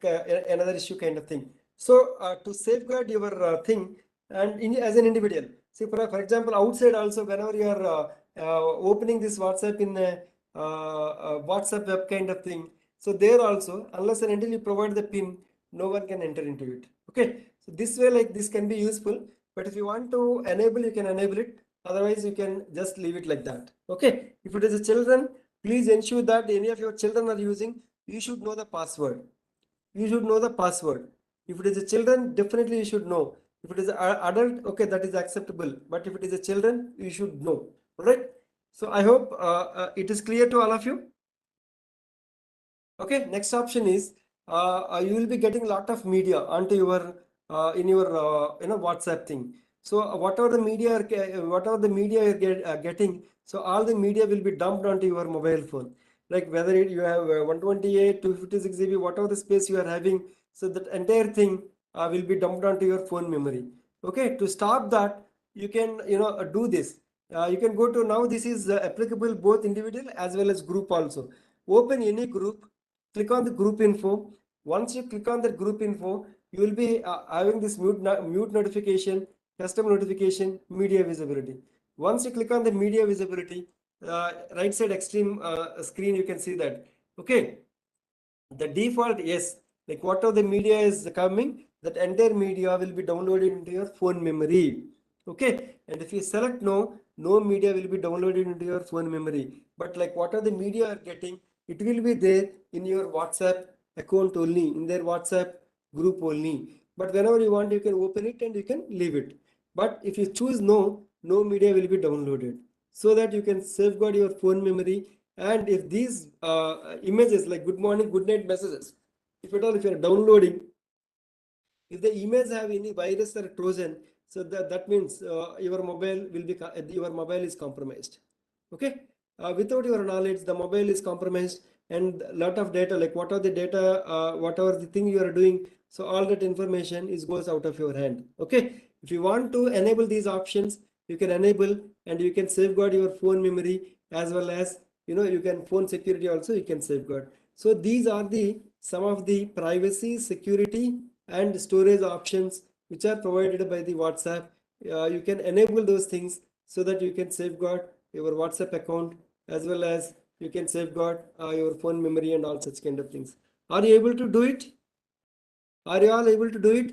another issue kind of thing. So to safeguard your thing, and as an individual, see for example, outside also, whenever you are opening this WhatsApp in a WhatsApp web kind of thing, so there also, unless and until you provide the pin, no one can enter into it. Okay, so this way, like this can be useful, but if you want to enable, you can enable it. Otherwise, you can just leave it like that. Okay, if it is a children, please ensure that any of your children are using, you should know the password. If it is a children, definitely you should know. If it is an adult, okay, that is acceptable. But if it is a children, you should know. All right. So I hope it is clear to all of you. Okay, next option is you will be getting a lot of media onto your in your WhatsApp thing. So whatever the media you're getting, so all the media will be dumped onto your mobile phone. Like whether you have 128, 256 GB, whatever the space you are having, so that entire thing will be dumped onto your phone memory. Okay, to stop that, you can do this. You can go to, now this is applicable both individual as well as group also. Open any group, click on the group info. Once you click on the group info, you will be having this mute notification, custom notification, media visibility. Once you click on the media visibility, right side extreme screen, you can see that. Okay, the default, yes, like whatever the media is coming, that entire media will be downloaded into your phone memory. Okay, and if you select no, no media will be downloaded into your phone memory. But like what are the media are getting, it will be there in your WhatsApp account only, in their WhatsApp group only. But whenever you want, you can open it and you can leave it. But if you choose no, no media will be downloaded, so that you can safeguard your phone memory. And if these images like good morning, good night messages, if at all if you are downloading, if the image have any virus or Trojan, so that means your mobile will be your mobile is compromised. Okay, without your knowledge, the mobile is compromised, and lot of data, like what are the data, whatever the thing you are doing, so all that information is goes out of your hand. Okay, if you want to enable these options, you can enable, and you can safeguard your phone memory, as well as you can phone security also you can safeguard. So these are the some of the privacy, security, and storage options which are provided by the WhatsApp. You can enable those things so that you can safeguard your WhatsApp account, as well as you can safeguard your phone memory and all such kind of things. Are you able to do it? Are you all able to do it?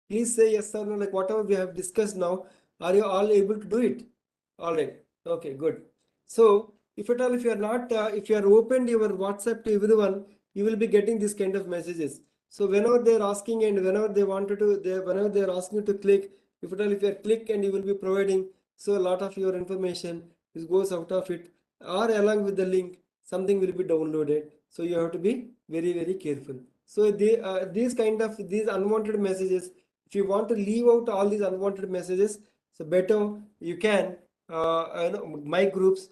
Please say yes or no, like whatever we have discussed now, are you all able to do it? All right. Okay, good. So if at all, if you are not, if you are opened your WhatsApp to everyone, you will be getting this kind of messages. So whenever they're asking and whenever they wanted to, whenever they're asking you to click, if at all, if you are click and you will be providing, so a lot of your information is goes out of it, or along with the link, something will be downloaded. So you have to be very, very careful. So these kind of these unwanted messages, if you want to leave out all these unwanted messages, so better you can my groups,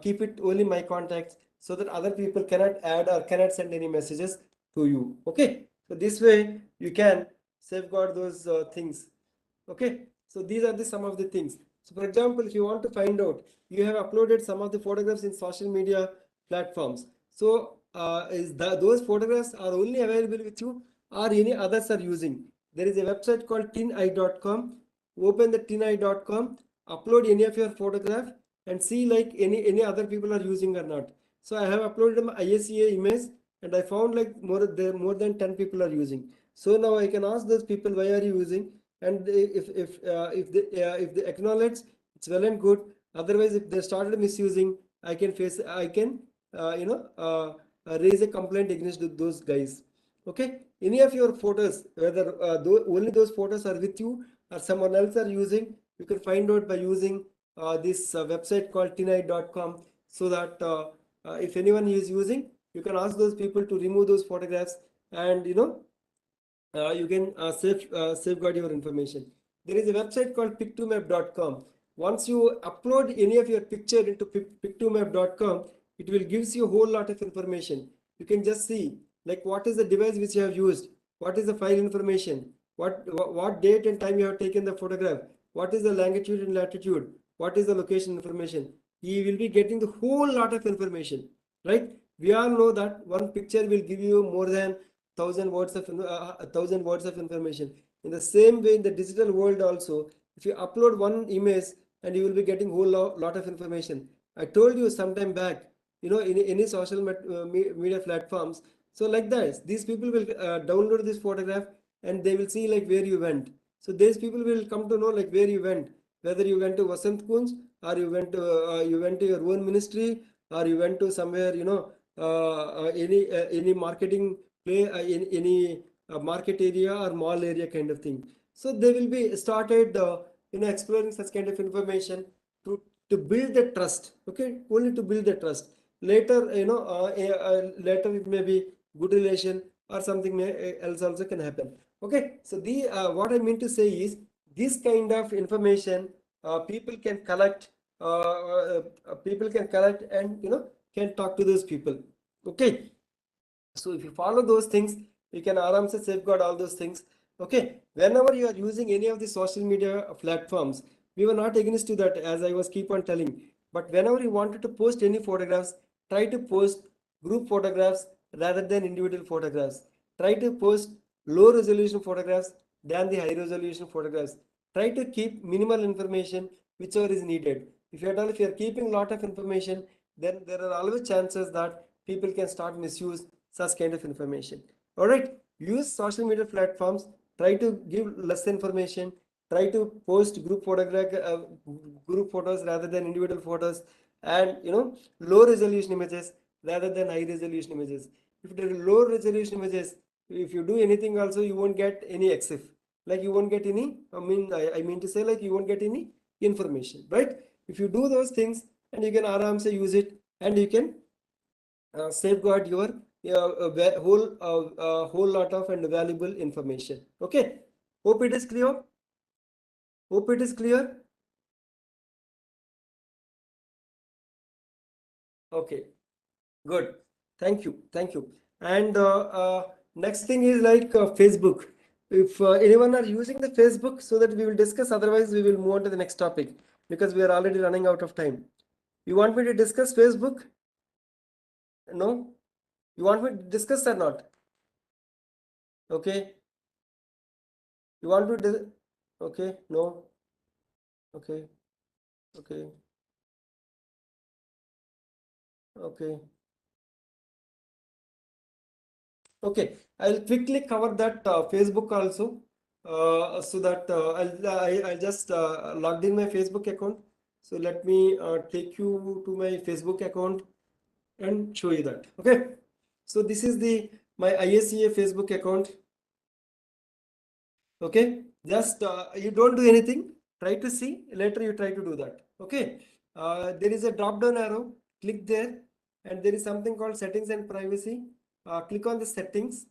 keep it only my contacts, so that other people cannot add or cannot send any messages to you. Okay, so this way you can safeguard those things. Okay, so these are the some of the things. So for example, if you want to find out, you have uploaded some of the photographs in social media platforms, so those photographs are only available with you, or any others are using. There is a website called tineye.com. Open the tineye.com, upload any of your photograph, and see like any other people are using or not. So I have uploaded my ISEA image, and I found like more than 10 people are using. So now I can ask those people, why are you using? And if they acknowledge, it's well and good. Otherwise, if they started misusing, I can raise a complaint against those guys. Okay, any of your photos, whether only those photos are with you or someone else are using, you can find out by using this website called tineye.com, so that if anyone is using, you can ask those people to remove those photographs, and you can safeguard your information. There is a website called pictomap.com. Once you upload any of your picture into pictomap.com, it will gives you a whole lot of information. You can just see like what is the device which you have used, what is the file information, what date and time you have taken the photograph, what is the longitude and latitude, what is the location information. You will be getting the whole lot of information, right? We all know that one picture will give you more than 1,000 words of information. In the same way, in the digital world also, if you upload one image, and you will be getting whole lot of information. I told you sometime back, in any social media platforms. So like that, these people will download this photograph, and they will see like where you went. So these people will come to know like where you went, whether you went to Vasant Kunj, or you went to your own ministry, or you went to somewhere, any marketing play in any market area or mall area kind of thing. So they will be started exploring such kind of information to build the trust. Okay, only to build the trust. Later, later it may be good relation, or something else also can happen. Okay, so the what I mean to say is, this kind of information people can collect, and can talk to those people. Okay, so if you follow those things, you can aram se safeguard all those things. Okay, whenever you are using any of the social media platforms, we were not against to that, as I was keep on telling. But whenever you wanted to post any photographs, try to post group photographs rather than individual photographs. Try to post low resolution photographs than the high resolution photographs. Try to keep minimal information whichever is needed. If you are keeping a lot of information, then there are always chances that people can start misuse such kind of information. All right, use social media platforms, try to give less information, try to post group photos rather than individual photos, and low resolution images rather than high resolution images. If there are low resolution images, if you do anything also, you won't get any EXIF, like you won't get any, I mean to say, like you won't get any information, right? If you do those things, and you can aramse use it, and you can safeguard your whole lot of and valuable information. Okay, hope it is clear. Hope it is clear. Okay, good. Thank you. Thank you. And next thing is like Facebook. If anyone are using the Facebook, so that we will discuss, otherwise we will move on to the next topic because we are already running out of time. You want me to discuss Facebook? No? You want me to discuss or not? Okay. You want to okay, no. Okay. Okay. Okay. Okay, I'll quickly cover that Facebook also, so that I'll just logged in my Facebook account. So let me take you to my Facebook account and show you that. Okay, so this is my ISEA Facebook account. Okay, just you don't do anything. Try to see later. You try to do that. Okay, there is a drop down arrow. Click there, and there is something called settings and privacy. Click on the settings.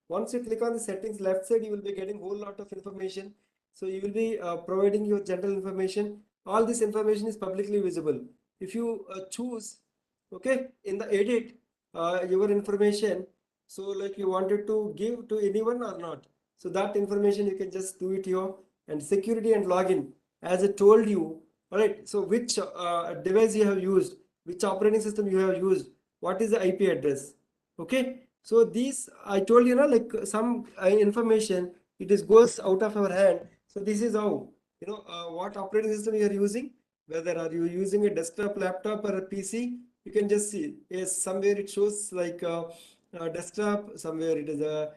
Once you click on the settings, left side you will be getting whole lot of information. So you will be providing your general information. All this information is publicly visible. If you choose, okay, in the edit your information, so like you wanted to give to anyone or not. So that information you can just do it here. And security and login, as I told you, all right. So which device you have used, which operating system you have used, what is the IP address? Okay. So these I told you, like some information, it is goes out of our hand. So this is how, what operating system you are using, whether are you using a desktop, laptop, or a PC. You can just see, yes, somewhere it shows like desktop, somewhere it is a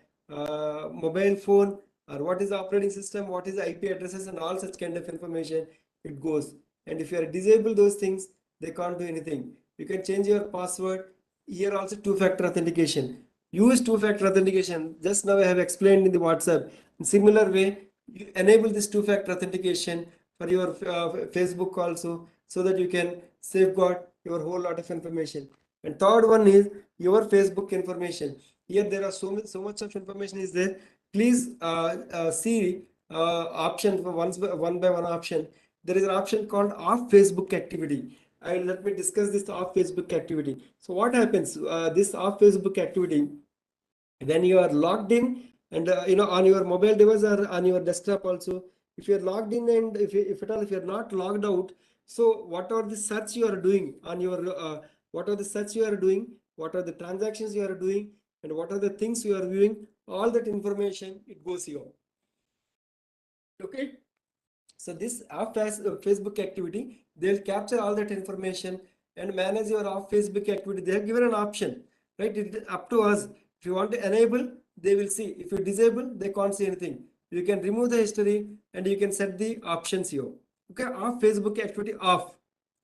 mobile phone, or what is the operating system, what is the IP addresses, and all such kind of information it goes. And if you are disable those things, they can't do anything. You can change your password. Here also two-factor authentication. Use two-factor authentication. Just now I have explained in the WhatsApp. In similar way, you enable this two-factor authentication for your Facebook also, so that you can safeguard your whole lot of information. And third one is your Facebook information. Here there are so much of information is there. Please see option for one by one option. There is an option called off Facebook activity. Let me discuss this off Facebook activity. So what happens? This off Facebook activity, when you are logged in, and on your mobile device or on your desktop also, if you are logged in, and if at all if you are not logged out, so what are the search you are doing on your what are the search you are doing, what are the transactions you are doing, and what are the things you are viewing, all that information it goes here. Okay, so this off Facebook activity, they'll capture all that information and manage your off Facebook activity. They have given an option, right? It's up to us. If you want to enable, they will see. If you disable, they can't see anything. You can remove the history, and you can set the options here. Okay, off Facebook activity off.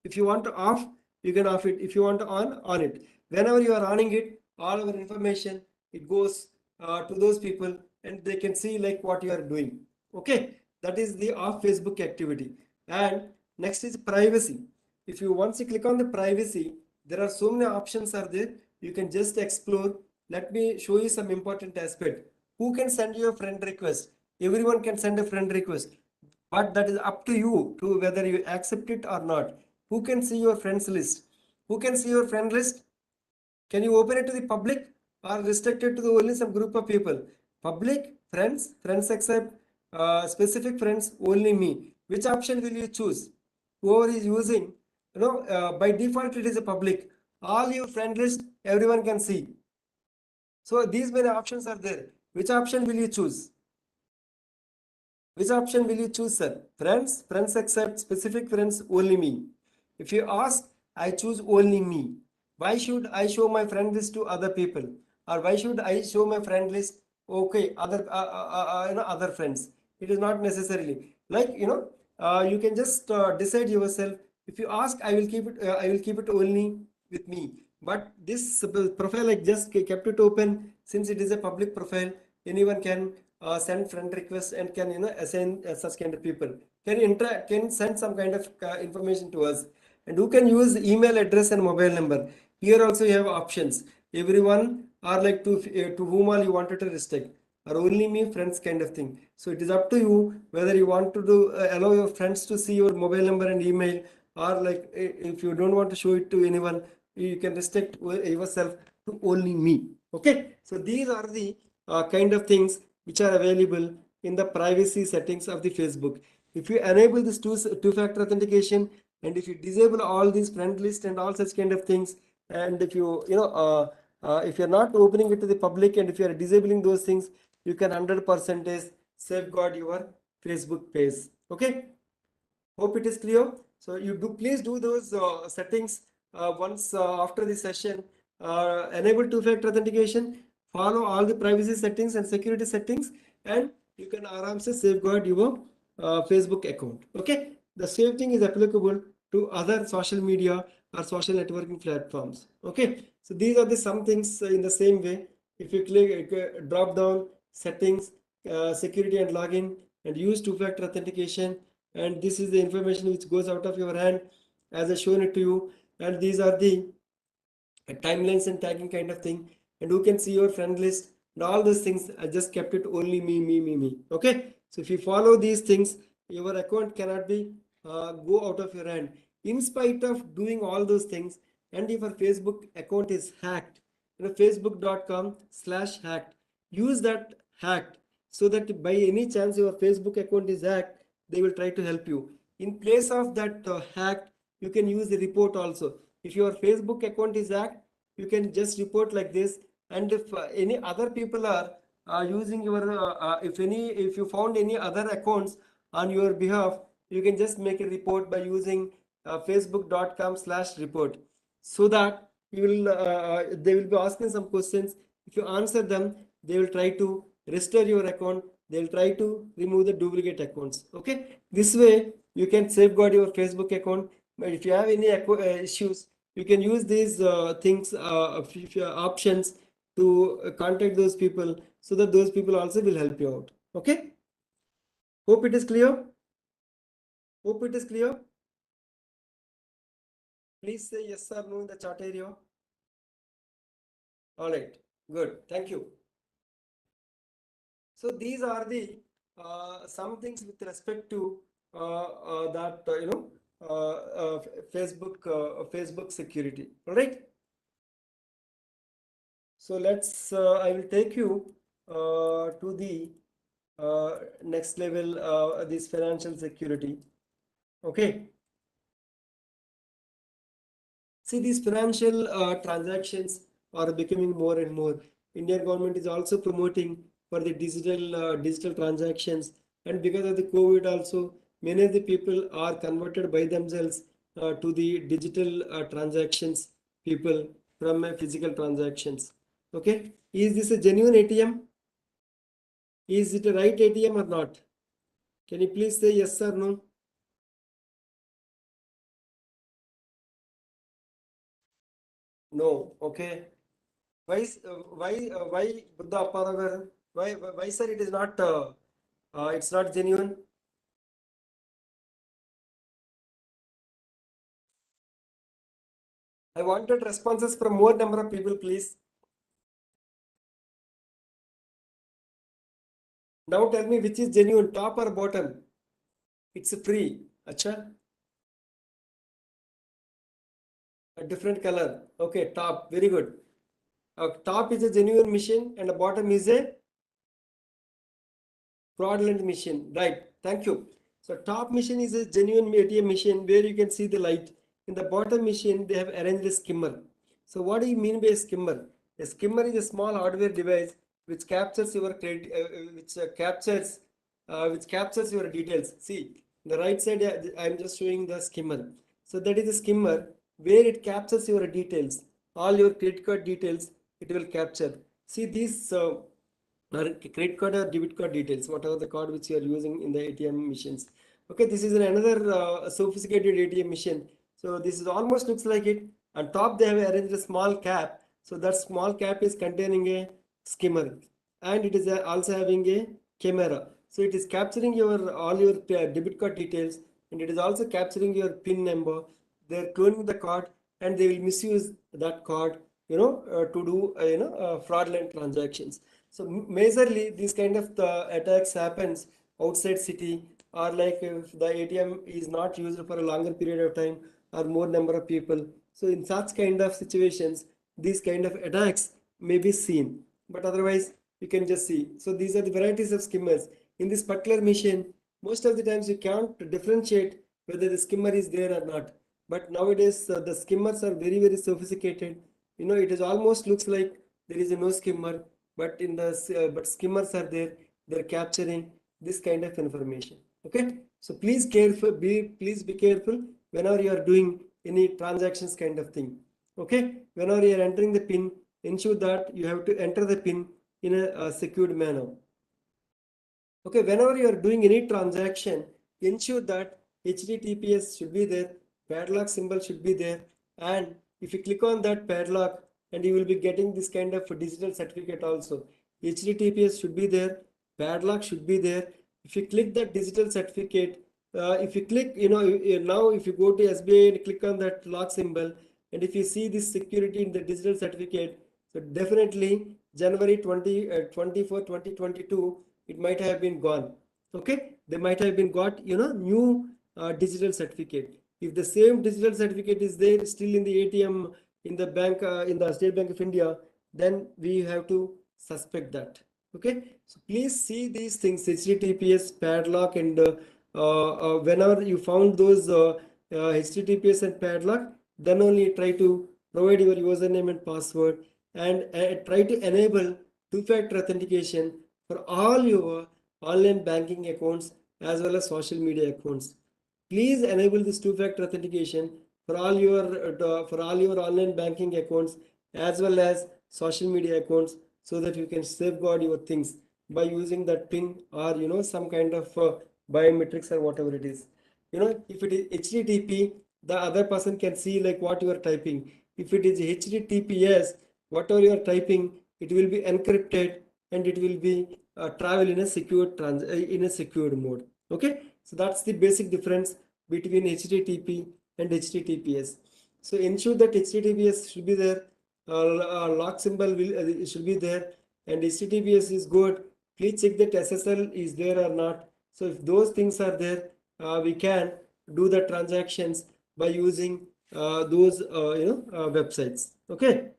If you want to off, you can off it. If you want to on it. Whenever you are owning it, all our information, it goes to those people, and they can see like what you are doing. Okay, that is the off Facebook activity. And next is privacy. If you once you click on the privacy, there are so many options are there. You can just explore. Let me show you some important aspect. Who can send you a friend request? Everyone can send a friend request, but that is up to you to whether you accept it or not. Who can see your friends list? Who can see your friend list? Can you open it to the public, or restricted to the only some group of people? Public, friends accept, specific friends, only me. Which option will you choose? Whoever is using, by default it is a public. All your friend list, everyone can see. So these many options are there. Which option will you choose? Which option will you choose, sir? Friends accept, specific friends, only me. If you ask, I choose only me. Why should I show my friend list to other people? Or why should I show my friend list okay, other other friends. It is not necessarily like you can just decide yourself. If you ask, I will keep it only with me. But this profile I just kept it open since it is a public profile. Anyone can send friend requests and can assign such kind of people can send some kind of information to us, and who can use email address and mobile number. Here also you have options. Everyone are like to whom all you wanted to restrict, or only me friends kind of thing. So it is up to you whether you want to do allow your friends to see your mobile number and email, or like if you don't want to show it to anyone, you can restrict yourself to only me. Okay, so these are the kind of things which are available in the privacy settings of the Facebook. If you enable this two-factor authentication, and if you disable all these friend list and all such kind of things, and if you if you're not opening it to the public, and if you are disabling those things, you can 100% safeguard your Facebook page. Okay, hope it is clear. So you do please do those settings once after the session. Enable two-factor authentication, follow all the privacy settings and security settings, and you can aramse safeguard your Facebook account. Okay, the same thing is applicable to other social media or social networking platforms. Okay, so these are the some things in the same way. If you click drop down settings, security and login, and use two-factor authentication, and this is the information which goes out of your hand as I shown it to you, and these are the timelines and tagging kind of thing, and who can see your friend list and all those things. I just kept it only me. Okay, so if you follow these things, your account cannot be go out of your hand in spite of doing all those things. And if your Facebook account is hacked, facebook.com/hacked, use that hacked, so that by any chance your Facebook account is hacked, they will try to help you. In place of that hacked, you can use the report also. If your Facebook account is hacked, you can just report like this. And if any other people are using your if you found any other accounts on your behalf, you can just make a report by using facebook.com/report, so that you will they will be asking some questions. If you answer them, they will try to restore your account. They will try to remove the duplicate accounts. Okay, this way you can safeguard your Facebook account. But if you have any issues, you can use these things options to contact those people, so that those people also will help you out. Okay, hope it is clear. Hope it is clear. Please say yes or no in the chat area. All right, good, thank you. So these are the some things with respect to that Facebook security. All right. So let's I will take you to the next level, this financial security. Okay. See, these financial transactions are becoming more and more. Indian government is also promoting for the digital transactions, and because of the COVID also, many of the people are converted by themselves to the digital transactions people from physical transactions. Okay, is this a genuine ATM? Is it a right ATM or not? Can you please say yes or no? No. Okay. Why Buddha Appanagar? Why sir it is not it's not genuine? I wanted responses from more number of people, please. Now tell me which is genuine, top or bottom? It's free. Acha. A different color. Okay, top. Very good. Top is a genuine machine and the bottom is a fraudulent machine. Right. Thank you. So top machine is a genuine ATM machine where you can see the light. In the bottom machine, they have arranged a skimmer. So what do you mean by a skimmer? A skimmer is a small hardware device which captures your credit, which captures your details. See, the right side, I'm just showing the skimmer. So that is a skimmer where it captures your details, all your credit card details. It will capture. See these or credit card or debit card details, whatever the card which you are using in the ATM machines. Okay, this is another sophisticated ATM machine. So this is almost looks like it. On top they have arranged a small cap. So that small cap is containing a skimmer, and it is also having a camera. So it is capturing your all your debit card details, and it is also capturing your PIN number. They are cloning the card, and they will misuse that card, to do fraudulent transactions. So majorly these kind of attacks happens outside city, or like if the ATM is not used for a longer period of time or more number of people. So in such kind of situations, these kind of attacks may be seen, but otherwise you can just see. So these are the varieties of skimmers. In this particular machine, most of the times you can't differentiate whether the skimmer is there or not. But nowadays the skimmers are very, very sophisticated. It is almost looks like there is no skimmer, but in the but skimmers are there. They're capturing this kind of information. Okay, so please be careful whenever you are doing any transactions kind of thing. Okay, whenever you are entering the PIN, ensure that you have to enter the PIN in a secured manner. Okay, whenever you are doing any transaction, ensure that HTTPS should be there, padlock symbol should be there, and if you click on that padlock, and you will be getting this kind of digital certificate also. HTTPS should be there, padlock should be there. If you click that digital certificate, if you click, now if you go to SBI and click on that lock symbol, and if you see this security in the digital certificate, so definitely January 24, 2022, it might have been gone. Okay, they might have been got new digital certificate. If the same digital certificate is there still in the ATM, in the bank, in the State Bank of India, then we have to suspect that. Okay, so please see these things, HTTPS, padlock, and whenever you found those HTTPS and padlock, then only try to provide your username and password, and try to enable two-factor authentication for all your online banking accounts as well as social media accounts. Please enable this two-factor authentication for all your online banking accounts as well as social media accounts, so that you can safeguard your things by using that PIN or some kind of biometrics or whatever it is. If it is HTTP, the other person can see like what you are typing. If it is HTTPS, whatever you are typing, it will be encrypted, and it will be travel in a secured mode. Okay, so that's the basic difference between HTTP and HTTPS. So ensure that HTTPS should be there, lock symbol should be there, and HTTPS is good. Please check that SSL is there or not. So if those things are there, we can do the transactions by using those websites. Okay,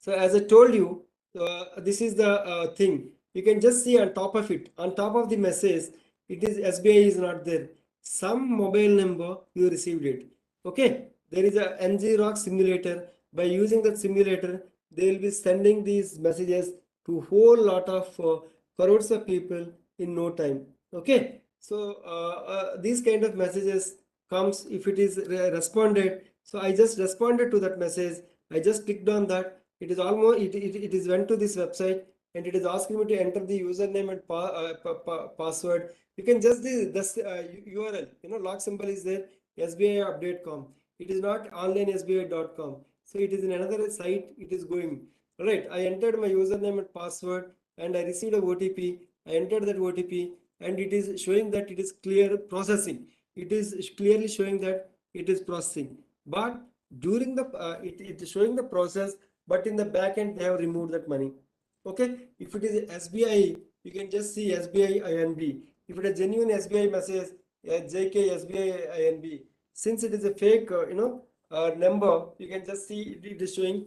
so as I told you, this is the thing. You can just see on top of it, on top of the message, it is SBI is not there. Some mobile number you received it. Okay, there is a NG-ROC simulator. By using that simulator, they will be sending these messages to whole lot of crores of people in no time. Okay, so these kind of messages comes if it is responded. So I just responded to that message. I just clicked on that. It is almost it is went to this website, and it is asking me to enter the username and password. You can just this URL, lock symbol is there, SBI update.com. It is not online SBI.com. So it is in another site. It is going. All right. I entered my username and password, and I received a OTP. I entered that OTP, and it is showing that it is clear processing. It is clearly showing that it is processing. But during the it is showing the process, but in the back end they have removed that money. Okay, if it is SBI, you can just see SBI INB. If it is genuine SBI message, JK SBI INB, since it is a fake number, you can just see it is showing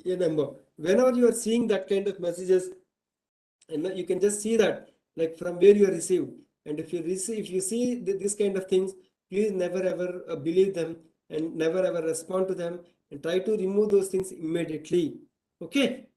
a number. Whenever you are seeing that kind of messages, and you can just see that like from where you are received. And if you see this kind of things, please never ever believe them, and never ever respond to them, and try to remove those things immediately. Okay,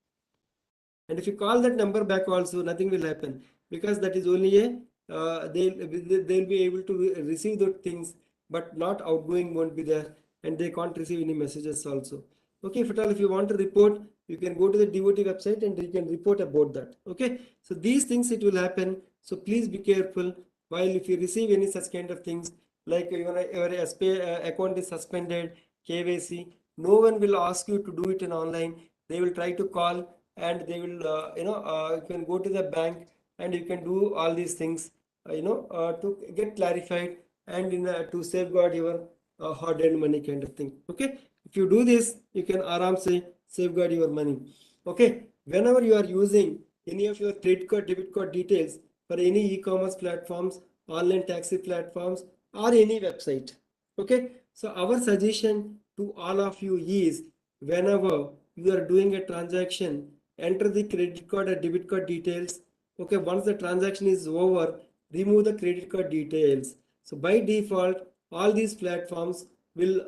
and if you call that number back also, nothing will happen, because that is only a they'll be able to receive those things, but not outgoing won't be there, and they can't receive any messages also. Okay, if at all, if you want to report, you can go to the DOT website and you can report about that. Okay, so these things it will happen. So please be careful while if you receive any such kind of things like your account is suspended, KYC, no one will ask you to do it in online. They will try to call and they will you can go to the bank and you can do all these things to get clarified and to safeguard your hard-earned money kind of thing. Okay, if you do this, you can say safeguard your money. Okay, whenever you are using any of your credit card, debit card details for any e-commerce platforms, online taxi platforms, or any website. Okay, so our suggestion to all of you is whenever you are doing a transaction, enter the credit card or debit card details. Okay, once the transaction is over, remove the credit card details. So by default, all these platforms will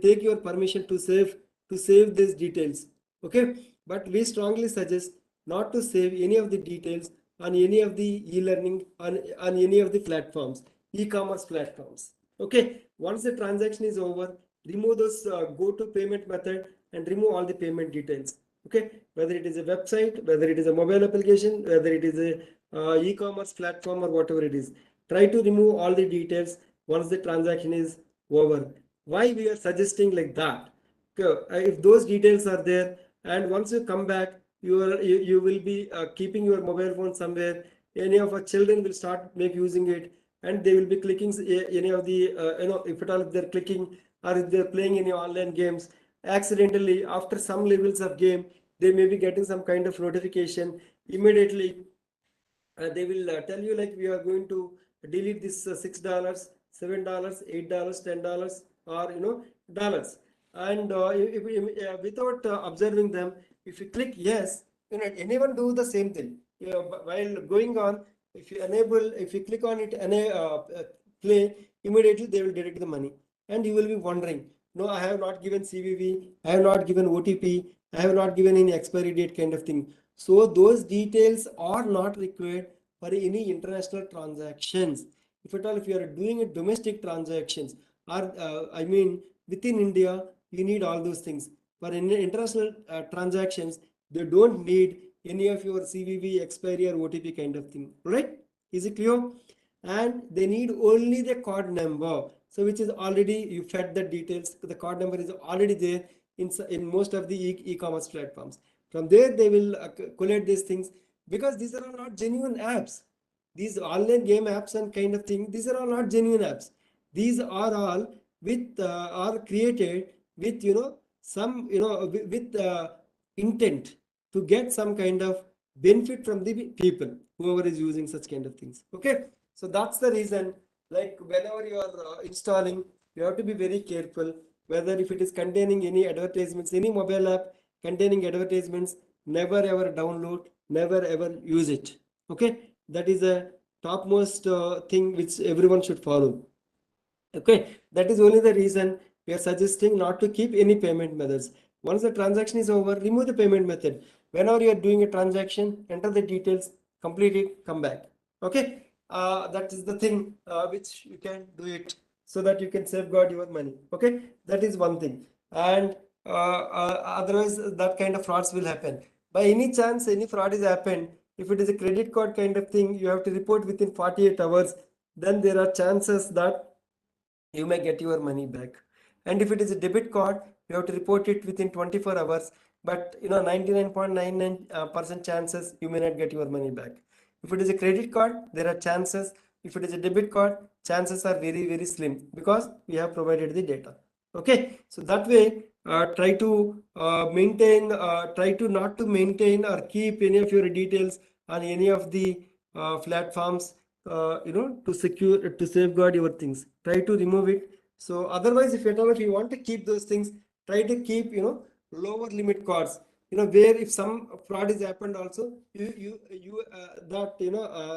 take your permission to save these details. Okay, but we strongly suggest not to save any of the details on any of the e-learning on any of the platforms, e-commerce platforms. Okay, once the transaction is over, remove those go to payment method and remove all the payment details. Okay, whether it is a website, whether it is a mobile application, whether it is a e-commerce platform or whatever it is, try to remove all the details once the transaction is over. Why we are suggesting like that? If those details are there and once you come back, you will be keeping your mobile phone somewhere. Any of our children will start using it and they will be clicking any of the if at all if they're clicking or if they're playing any online games, accidentally after some levels of game they may be getting some kind of notification. Immediately they will tell you like we are going to delete this $6, $7, $8, $10 or dollars, and without observing them, if you click yes, anyone do the same thing. While going on, if you click on it and play, immediately they will deduct the money and you will be wondering, no, I have not given CVV, I have not given OTP, I have not given any expiry date kind of thing. So those details are not required for any international transactions. If at all, if you are doing a domestic transactions or I mean within India, you need all those things. For international transactions, they don't need any of your CVV, expiry or OTP kind of thing, right? Is it clear? And they need only the card number. So which is already, you fed the details, the card number is already there in most of the e-commerce platforms. From there, they will collect these things because these are all not genuine apps. These online game apps and kind of thing, these are all not genuine apps. These are all with are created with some with intent to get some kind of benefit from the people whoever is using such kind of things. Okay, so that's the reason, like whenever you are installing, you have to be very careful whether if it is containing any advertisements, any mobile app containing advertisements, never ever download, never ever use it. Okay, that is a topmost thing which everyone should follow. Okay, that is only the reason we are suggesting not to keep any payment methods. Once the transaction is over, remove the payment method. Whenever you are doing a transaction, enter the details, complete it, come back. Okay, that is the thing which you can do it so that you can safeguard your money. Okay, that is one thing. And otherwise, that kind of frauds will happen. By any chance, any fraud is happened, if it is a credit card kind of thing, you have to report within 48 hours. Then there are chances that you may get your money back. And if it is a debit card, you have to report it within 24 hours. But 99.99% chances you may not get your money back. If it is a credit card, there are chances. If it is a debit card, chances are very, very slim because we have provided the data. Okay, so that way, try to try to not to maintain or keep any of your details on any of the platforms to safeguard your things. Try to remove it. So otherwise, if you want to keep those things, try to keep lower limit cards, where if some fraud is happened also, that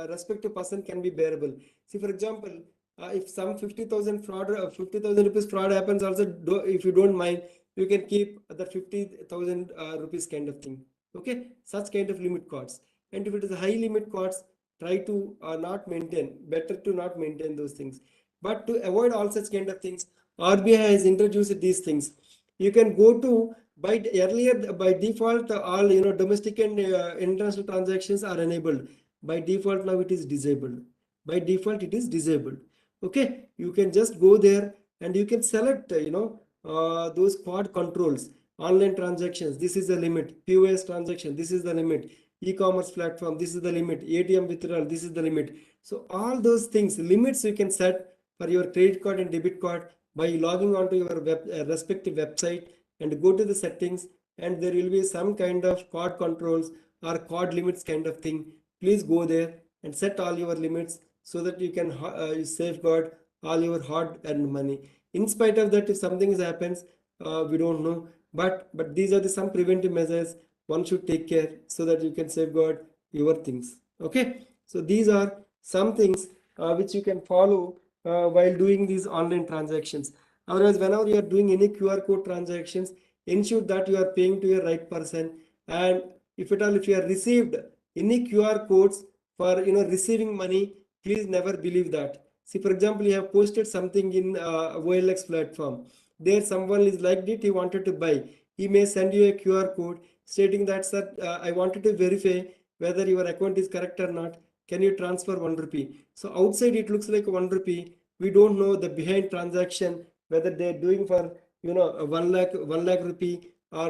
respective person can be bearable. See, for example, if some 50,000 fraud 50,000 rupees fraud happens also, if you don't mind, you can keep the 50,000 rupees kind of thing. Okay, such kind of limit cards. And if it is a high limit cards, try to not maintain, better to not maintain those things. But to avoid all such kind of things, RBI has introduced these things. you can go to earlier by default all domestic and international transactions are enabled. By default now it is disabled. By default it is disabled. Okay, you can just go there and you can select those quad controls. Online transactions, this is the limit. POS transaction, this is the limit. E-commerce platform, this is the limit. ATM withdrawal, this is the limit. So all those things, limits you can set for your credit card and debit card by logging onto your respective website and go to the settings, and there will be some kind of card controls or card limits kind of thing. Please go there and set all your limits so that you can safeguard all your hard-earned money. In spite of that, if something happens, we don't know, but these are some preventive measures one should take care so that you can safeguard your things. Okay, so these are some things which you can follow while doing these online transactions. Otherwise, whenever you are doing any QR code transactions, ensure that you are paying to your right person. And if at all, if you have received any QR codes for receiving money, please never believe that. See, for example, you have posted something in OLX platform. There someone is liked it, he wanted to buy. He may send you a QR code stating that, sir, I wanted to verify whether your account is correct or not. Can you transfer 1 rupee? So outside it looks like 1 rupee. We don't know the behind transaction, whether they're doing for 1 lakh rupee, or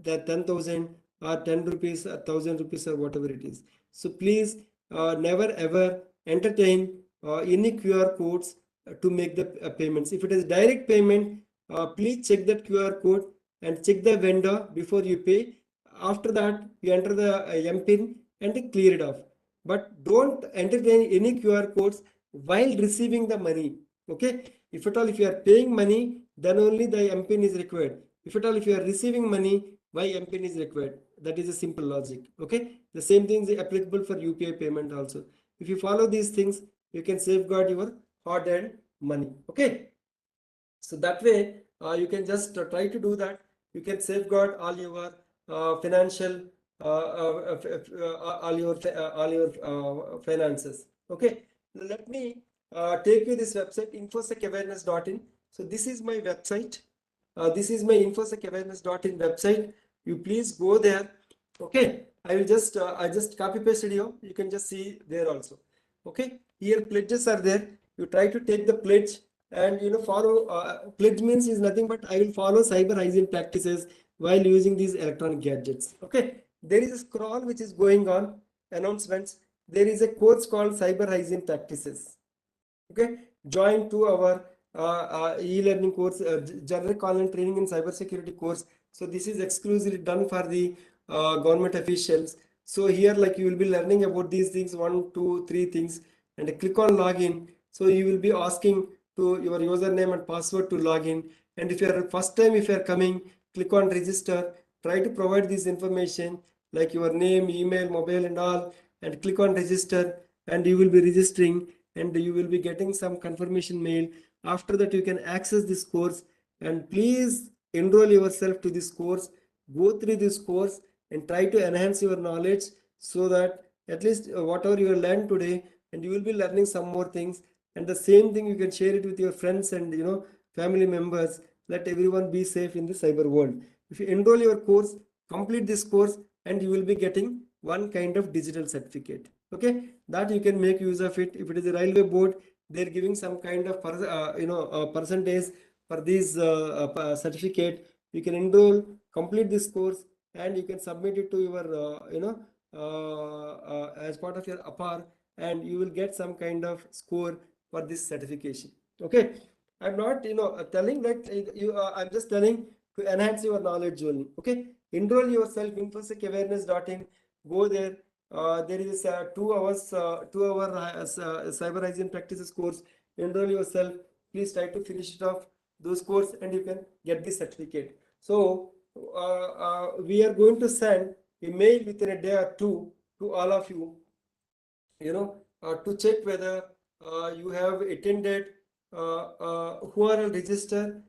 the 10,000 or 10 rupees, 1,000 rupees, or whatever it is. So please never ever entertain any QR codes to make the payments. If it is direct payment, please check that QR code and check the vendor before you pay. After that, you enter the MPIN and clear it off. But don't entertain any QR codes while receiving the money. Okay, if at all if you are paying money, then only the MPIN is required. If at all if you are receiving money, why MPIN is required? That is a simple logic. Okay, the same thing is applicable for UPI payment also. If you follow these things, you can safeguard your hard-earned money. Okay, so that way you can just try to do that. You can safeguard all your financial all your finances. Okay, let me take you this website, infosecawareness.in. So this is my website. This is my infosecawareness.in website. You please go there. Okay, I will just I just copy pasted you. You can just see there also. Okay, here pledges are there. You try to take the pledge and follow. Pledge means is nothing but I will follow cyber hygiene practices while using these electronic gadgets. Okay, there is a scroll which is going on, announcements. There is a course called cyber hygiene practices. Okay, join to our e-learning course, generic online training in cybersecurity course. So this is exclusively done for the government officials. So here, like, you will be learning about these things, 1, 2, 3 things, and click on login. So you will be asking to your username and password to log in. And if you are first time, if you are coming, click on register. Try to provide this information like your name, email, mobile, and all, and click on register, and you will be registering, and you will be getting some confirmation mail. After that, you can access this course, and please enroll yourself to this course. Go through this course and try to enhance your knowledge so that at least whatever you learned today, and you will be learning some more things, and the same thing you can share it with your friends and family members. Let everyone be safe in the cyber world. If you enroll your course, complete this course, and you will be getting one kind of digital certificate. Okay, that you can make use of it. If it is a railway board, they're giving some kind of percentage for this certificate. You can enroll, complete this course, and you can submit it to your as part of your APAR, and you will get some kind of score for this certification. Okay, I'm not telling that I'm just telling to enhance your knowledge only. Okay, enroll yourself, infosecawareness.in. Go there. There is a 2 hours 2-hour cyber hygiene practices course. Enroll yourself. Please try to finish it off those course, and you can get this certificate. So we are going to send a mail within a day or two to all of you, to check whether you have attended URL register